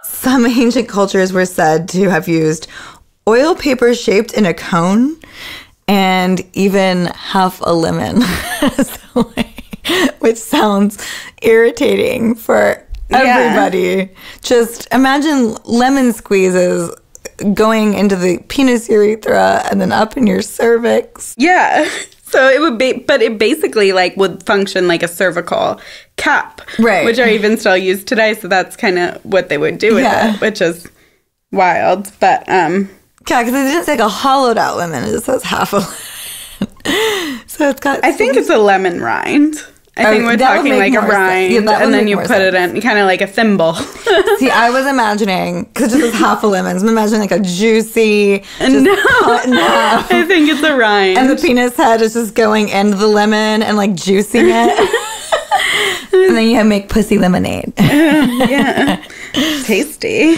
Some ancient cultures were said to have used oil paper shaped in a cone and even half a lemon, which sounds irritating for everybody. Just imagine lemon squeezes going into the penis urethra and then up in your cervix. Yeah. So it would be, but it basically like would function like a cervical cap, right? Which are even still used today. So that's kind of what they would do with it, which is wild. But because it didn't say like a hollowed out lemon; it just says half a lemon. So it's got. I think it's a lemon rind. I think we're talking like a rind, and then you put it in, kind of like a thimble. See, I was imagining, because it just was half a lemon, I'm imagining like a juicy, cut in half. I think it's a rind. And the penis head is just going into the lemon and like juicing it. And then you make pussy lemonade. Yeah. Tasty.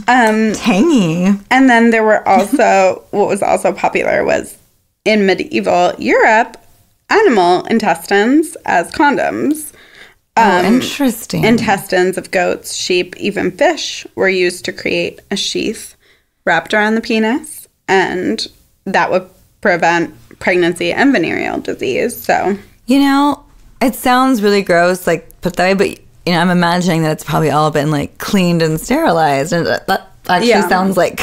Tangy. And then there were also, what was also popular was in medieval Europe, animal intestines as condoms. Interesting. Intestines of goats, sheep, even fish were used to create a sheath wrapped around the penis, and that would prevent pregnancy and venereal disease. So, you know, it sounds really gross, like put that way, but you know, I'm imagining that it's probably all been like cleaned and sterilized, and that actually sounds like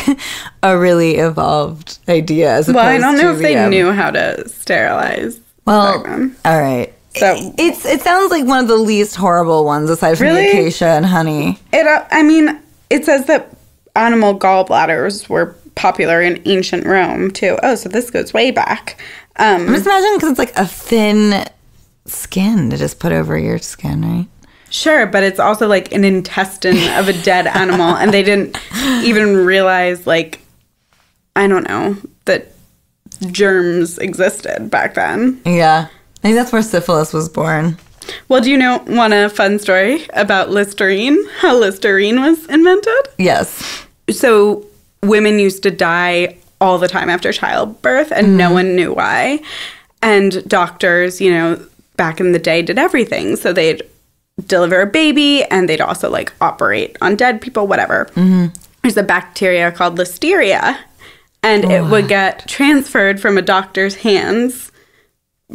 a really evolved idea. As I don't know if they knew how to sterilize. Well, all right. So it sounds like one of the least horrible ones aside from the acacia and honey. It says that animal gallbladders were popular in ancient Rome too. Oh, so this goes way back. I'm just imagining because it's like a thin skin to just put over your skin, right? Sure, but it's also like an intestine of a dead animal, and they didn't even realize, like, I don't know, that germs existed back then. Yeah. I think that's where syphilis was born. Well, do you want a fun story about Listerine? How Listerine was invented? Yes. So women used to die all the time after childbirth, and no one knew why. And doctors, you know, back in the day did everything. So they'd deliver a baby and they'd also like operate on dead people, whatever. There's a bacteria called listeria, and it would get transferred from a doctor's hands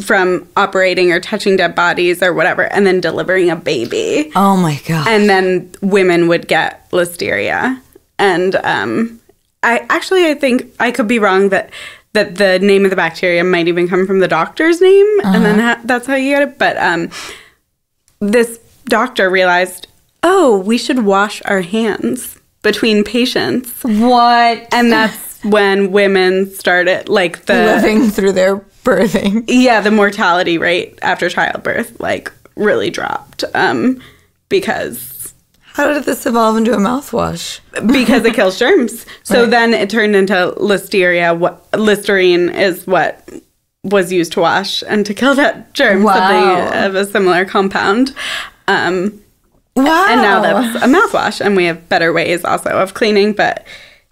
from operating or touching dead bodies or whatever, and then delivering a baby. Oh my God. And then women would get listeria. And I think I could be wrong that the name of the bacteria might even come from the doctor's name, and then that's how you get it. But this doctor realized, oh, we should wash our hands between patients. What? And that's when women started, like, living through their birthing. Yeah, the mortality rate after childbirth, like, really dropped because... How did this evolve into a mouthwash? Because it kills germs. So then it turned into listeria. Listerine is what was used to wash and to kill that germ. Wow. Something of a similar compound. Wow. And now that's a mouthwash. And we have better ways also of cleaning, but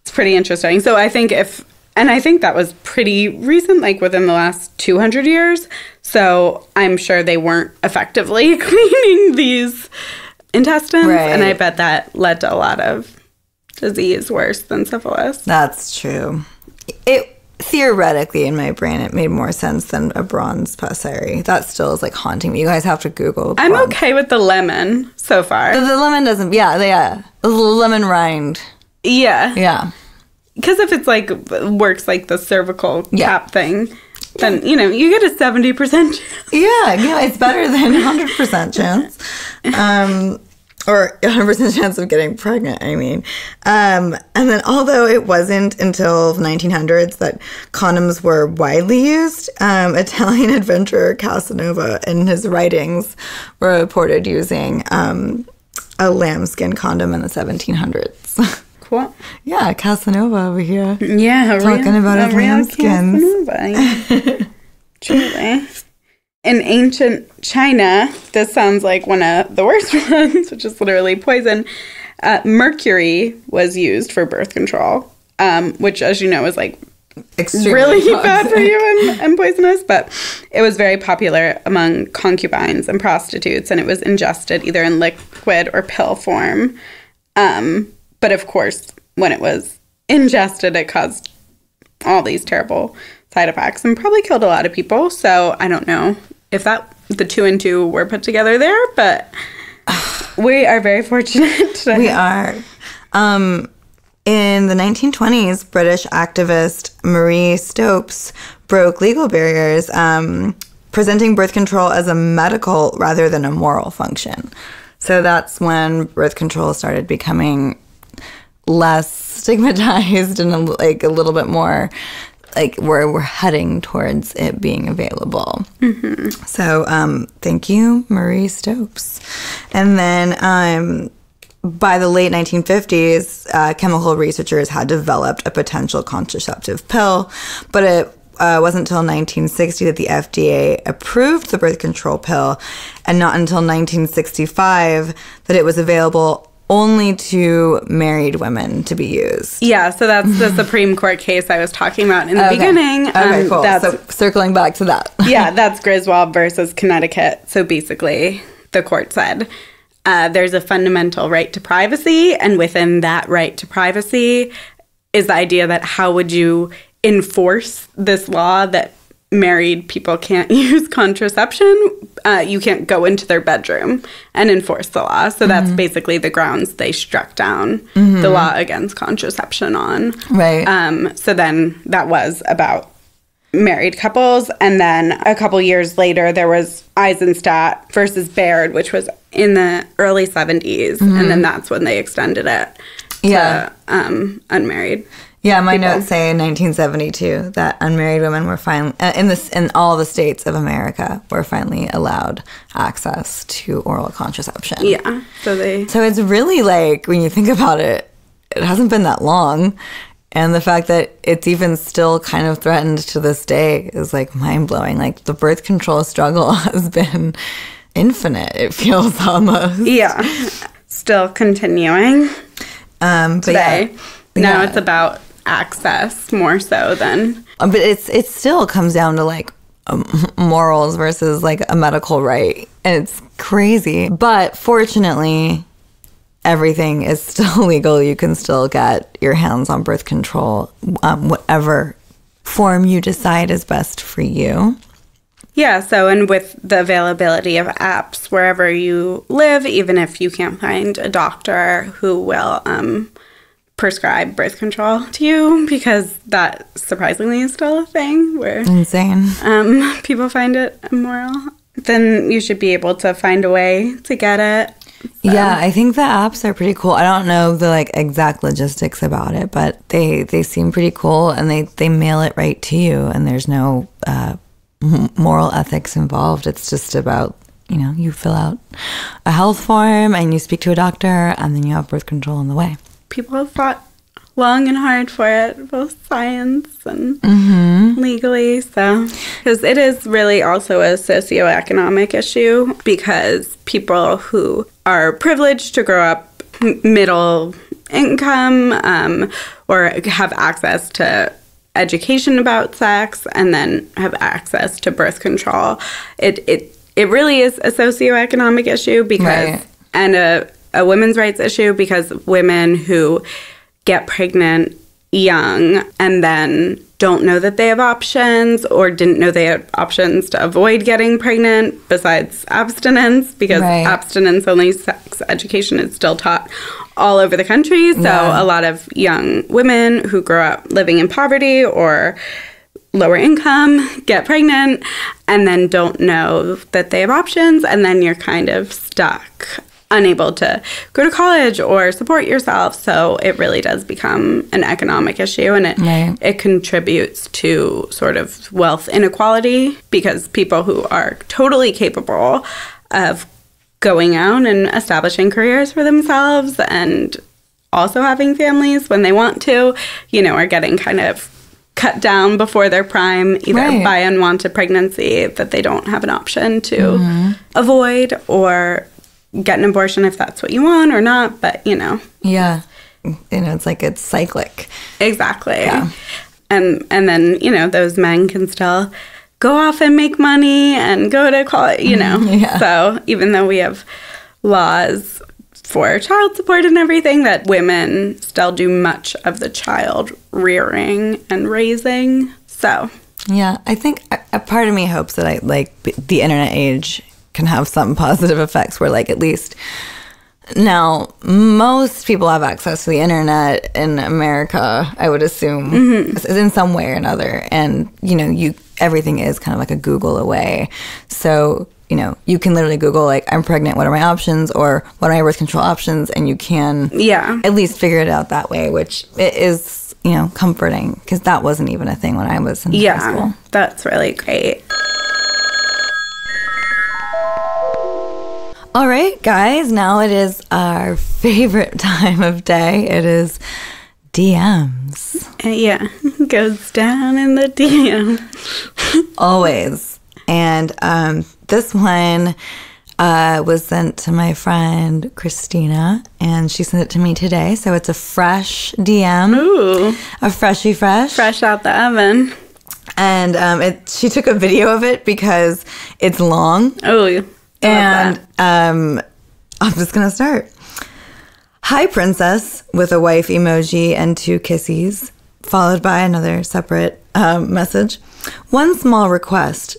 it's pretty interesting. So I think I think that was pretty recent, like within the last 200 years. So I'm sure they weren't effectively cleaning these intestines, and I bet that led to a lot of disease worse than syphilis. That's true. It theoretically, in my brain, it made more sense than a bronze pessary. That still is like haunting me. You guys have to Google. I'm okay with the lemon so far. The lemon doesn't. Yeah. The lemon rind. Yeah. Because if it's like works like the cervical cap thing, then you get a 70% chance. Yeah, it's better than 100% chance. Or 100% chance of getting pregnant, I mean. And then although it wasn't until the 1900s that condoms were widely used, Italian adventurer Casanova in his writings were reported using a lambskin condom in the 1700s. Cool. Yeah, Casanova over here. Yeah, talking about his lambskins. Casanova. Truly. In ancient China, this sounds like one of the worst ones, which is literally poison. Mercury was used for birth control, which, as you know, is like extremely really bad for you and poisonous. But it was very popular among concubines and prostitutes, and it was ingested either in liquid or pill form. But of course, when it was ingested, it caused all these terrible side effects and probably killed a lot of people. So I don't know if the 2 and 2 were put together there, but we are very fortunate. We are. In the 1920s, British activist Marie Stopes broke legal barriers, presenting birth control as a medical rather than a moral function. So that's when birth control started becoming less stigmatized and a little bit more like we're heading towards it being available. Mm-hmm. So thank you, Marie Stopes. And then by the late 1950s, chemical researchers had developed a potential contraceptive pill, but it wasn't until 1960 that the FDA approved the birth control pill, and not until 1965 that it was available only to married women to be used. Yeah, so that's the Supreme Court case I was talking about in the beginning. Okay, cool. So circling back to that. Yeah, that's Griswold versus Connecticut. So basically, the court said there's a fundamental right to privacy, and within that right to privacy is the idea that how would you enforce this law that married people can't use contraception? You can't go into their bedroom and enforce the law. So that's basically the grounds they struck down the law against contraception on. Right. So then that was about married couples. And then a couple years later, there was Eisenstadt versus Baird, which was in the early 70s. And then that's when they extended it to unmarried. Yeah, my notes say in 1972 that unmarried women were finally in all the states of America were finally allowed access to oral contraception. Yeah, so it's really like when you think about it, it hasn't been that long, and the fact that it's even still kind of threatened to this day is like mind blowing. Like the birth control struggle has been infinite. It feels almost. Yeah, still continuing. Today. Now it's about access more so than but it still comes down to like morals versus like a medical right. And it's crazy. But fortunately, everything is still legal. You can still get your hands on birth control, whatever form you decide is best for you. Yeah, so and with the availability of apps wherever you live, even if you can't find a doctor who will prescribe birth control to you, because that surprisingly is still a thing where insane people find it immoral, then you should be able to find a way to get it. So. Yeah, I think the apps are pretty cool. I don't know the like exact logistics about it, but they seem pretty cool, and they mail it right to you, and there's no moral ethics involved. It's just about, you know, you fill out a health form and you speak to a doctor, and then you have birth control on the way. People have fought long and hard for it, both science and legally. So, because it is really also a socioeconomic issue, because people who are privileged to grow up middle income or have access to education about sex and then have access to birth control, it really is a socioeconomic issue, because right. and a women's rights issue, because women who get pregnant young and then don't know that they have options, or didn't know they had options to avoid getting pregnant besides abstinence, because right. abstinence-only sex education is still taught all over the country. So yeah. a lot of young women who grow up living in poverty or lower income get pregnant and then don't know that they have options, and then you're kind of stuck, unable to go to college or support yourself. So it really does become an economic issue, and it contributes to sort of wealth inequality, because people who are totally capable of going out and establishing careers for themselves and also having families when they want to, you know, are getting kind of cut down before their prime, either right. by unwanted pregnancy that they don't have an option to avoid, or get an abortion if that's what you want or not, but, you know. Yeah. You know, it's like it's cyclic. Exactly. Yeah. And then, you know, those men can still go off and make money and go to college, you know. Yeah. So even though we have laws for child support and everything, that women still do much of the child rearing and raising. So. Yeah, I think a part of me hopes that the internet age can have some positive effects where, like, at least now most people have access to the internet in America, I would assume, in some way or another. And, you know, everything is kind of like a Google away. So, you know, you can literally Google, like, I'm pregnant, what are my options? Or what are my birth control options? And you can at least figure it out that way, which it is, you know, comforting, because that wasn't even a thing when I was in high school. Yeah, that's really great. All right, guys, now it is our favorite time of day. It is DMs. Yeah, goes down in the DM. Always. And this one was sent to my friend Christina, and she sent it to me today. So it's a fresh DM. Ooh. A freshie fresh. Fresh out the oven. And she took a video of it because it's long. Oh, and I'm just going to start. Hi, princess, with a wife emoji and 2 kissies, followed by another separate message. One small request, ...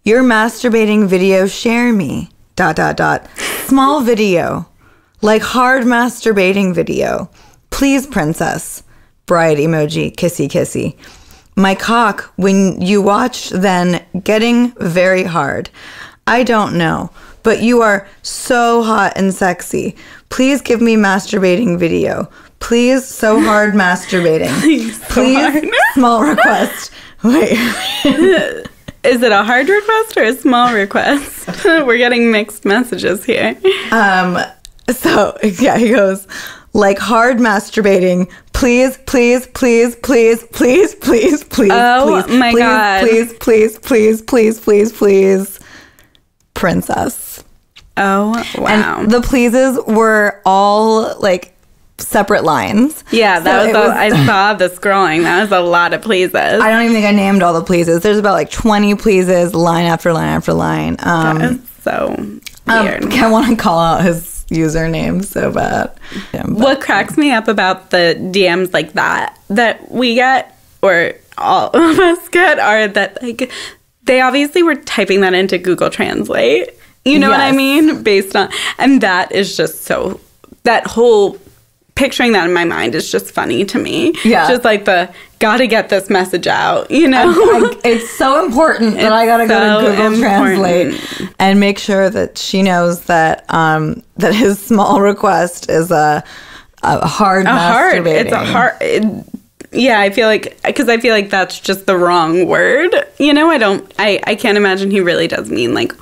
Your masturbating video, share me, ... Small video, like hard masturbating video. Please, princess. Bride emoji, kissy kissy. My cock, when you watched then, getting very hard. I don't know, but you are so hot and sexy. Please give me masturbating video. Please, so hard masturbating. Please, small request. Wait. Is it a hard request or a small request? We're getting mixed messages here. So, yeah, he goes, like hard masturbating. Please, please, please, please, please, please, please, oh, please, my please, God. Please, please, please, please, please, please, princess. Oh, wow. And the pleases were all, like, separate lines. Yeah, I saw the scrolling. That was a lot of pleases. I don't even think I named all the pleases. There's about like 20 pleases, line after line after line. That is so weird. I want to call out his username so bad. Yeah, what cracks me up about the DMs like that we get, or all of us get, are that like they obviously were typing that into Google Translate. You know what I mean? Based on, and that is just so, that whole, picturing that in my mind is just funny to me. Yeah. Just like gotta get this message out, you know? It's so important that I gotta go to Google Translate and make sure that she knows that that his small request is a hard masturbating. It's a hard... Yeah, I feel like, because I feel like that's just the wrong word. You know, I can't imagine he really does mean like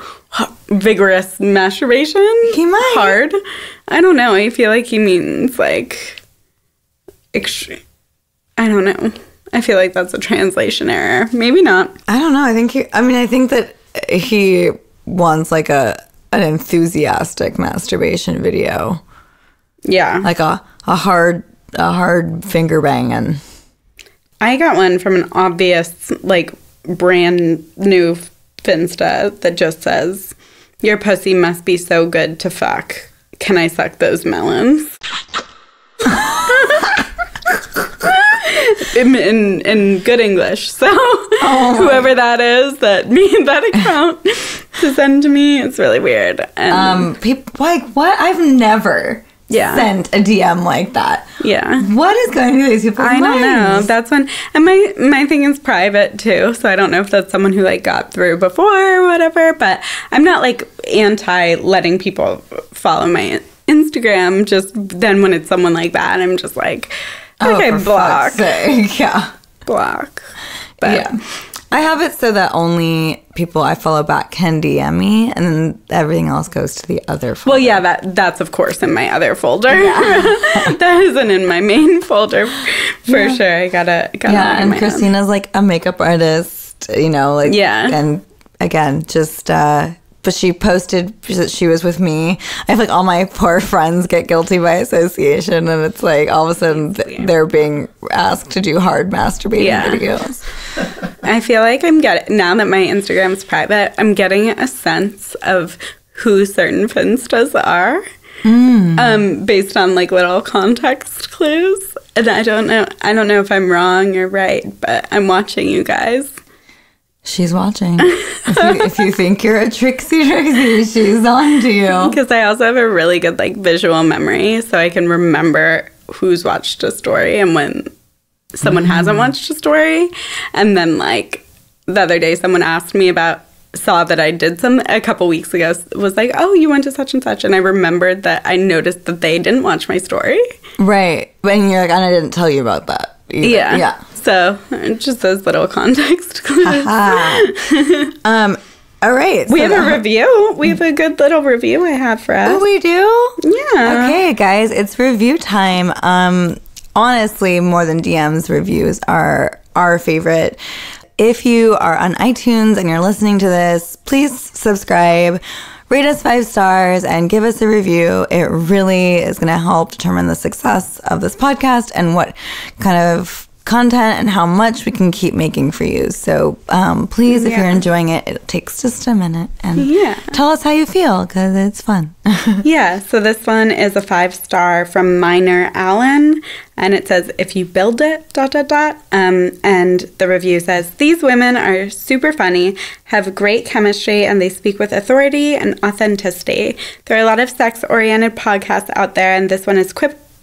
vigorous masturbation. He might. Hard. I don't know. I feel like he means like, I don't know. I feel like that's a translation error. Maybe not. I don't know. I think that he wants like an enthusiastic masturbation video. Yeah. Like a hard finger banging. I got one from an obvious, like, brand new Finsta that just says, "Your pussy must be so good to fuck. Can I suck those melons?" in good English. So whoever that is that made that account to send to me, it's really weird. And people like, what? I've never sent a DM like that. Yeah. What is going through these people's minds? I don't know. That's when, and my thing is private too, so I don't know if that's someone who like got through before or whatever, but I'm not like anti letting people follow my Instagram. Just then when it's someone like that, I'm just like, okay, block. Yeah. Block. But yeah. I have it so that only people I follow back can DM me, and then everything else goes to the other folder. Well, yeah, that's of course in my other folder. Yeah. That isn't in my main folder for sure. I gotta. Yeah, and Christina's like a makeup artist, you know, like and again, just. But she posted that she was with me. I feel like all my poor friends get guilty by association, and it's like all of a sudden they're being asked to do hard masturbating videos. I feel like I'm getting, now that my Instagram's private, I'm getting a sense of who certain Finstas are, based on like little context clues. And I don't know if I'm wrong or right, but I'm watching you guys. She's watching. If you think you're a Trixie, she's on to you. Because I also have a really good like visual memory, so I can remember who's watched a story and when someone hasn't watched a story. And then like the other day, someone asked me saw that I did a couple weeks ago, was like, "Oh, you went to such and such," and I remembered that I noticed that they didn't watch my story. Right, and you're like, "And I didn't tell you about that." Either. Yeah. So just those little context clues. All right. We have a review. We have a good little review I have for us. Oh, we do? Yeah. Okay, guys, it's review time. Honestly, more than DMs, reviews are our favorite. If you are on iTunes and you're listening to this, please subscribe. Rate us 5 stars and give us a review. It really is going to help determine the success of this podcast and what kind of content and how much we can keep making for you. So please, if you're enjoying it, it takes just a minute and tell us how you feel, because it's fun. Yeah, so this one is a 5-star from Minor Allen, and it says, "If you build it, ... And the review says, "These women are super funny, have great chemistry, and they speak with authority and authenticity. There are a lot of sex-oriented podcasts out there, and this one is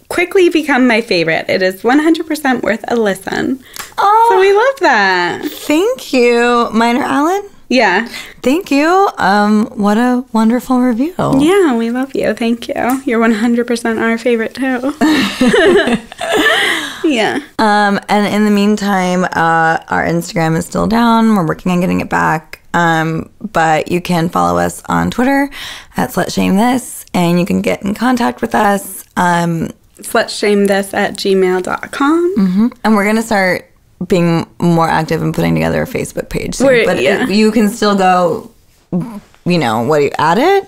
quickly become my favorite. It is 100% worth a listen." Oh, so we love that. Thank you, Minor Allen. Yeah. Thank you. What a wonderful review. Yeah, we love you. Thank you. You're 100% our favorite too. Yeah. And in the meantime, our Instagram is still down. We're working on getting it back. But you can follow us on Twitter at slutshamethis, and you can get in contact with us. slutshamethis@gmail.com. Mm-hmm. And we're going to start being more active and putting together a Facebook page soon. But you can still go, add it?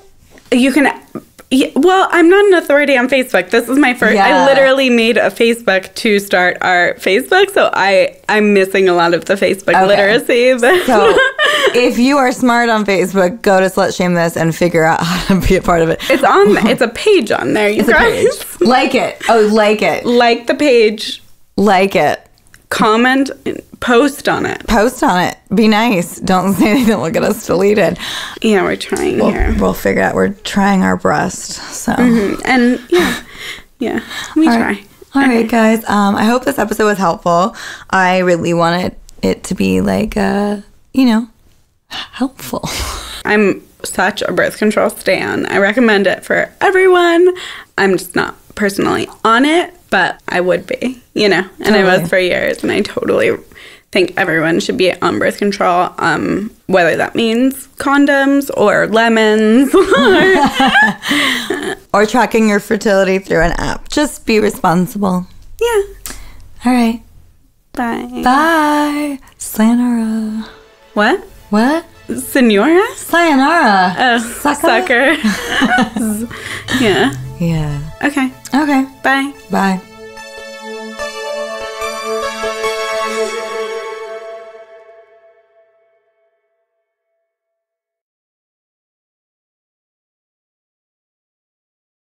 You can Yeah, well, I'm not an authority on Facebook. This is my first. Yeah. I literally made a Facebook to start our Facebook, so I'm missing a lot of the Facebook literacy. But So if you are smart on Facebook, go to Slut Shame This and figure out how to be a part of it. it's on. It's a page on there. You It's a guys page. Like it. Oh, like it. like the page, Like it. comment, post on it. Post on it. Be nice. Don't say anything that will get us deleted. Yeah, we're trying here. We'll figure it out. We're trying our best. So. And yeah, we try. All right, guys. I hope this episode was helpful. I really wanted it to be like, helpful. I'm such a birth control stan. I recommend it for everyone. I'm just not personally on it, but I would be, And I was for years, and I totally think everyone should be on birth control, whether that means condoms or lemons or tracking your fertility through an app. Just be responsible. Yeah. All right. Bye. Bye. Sayonara. What? What? Senora? Sayonara. Oh, sucker. Yeah. Yeah. Okay. Okay. Bye. Bye.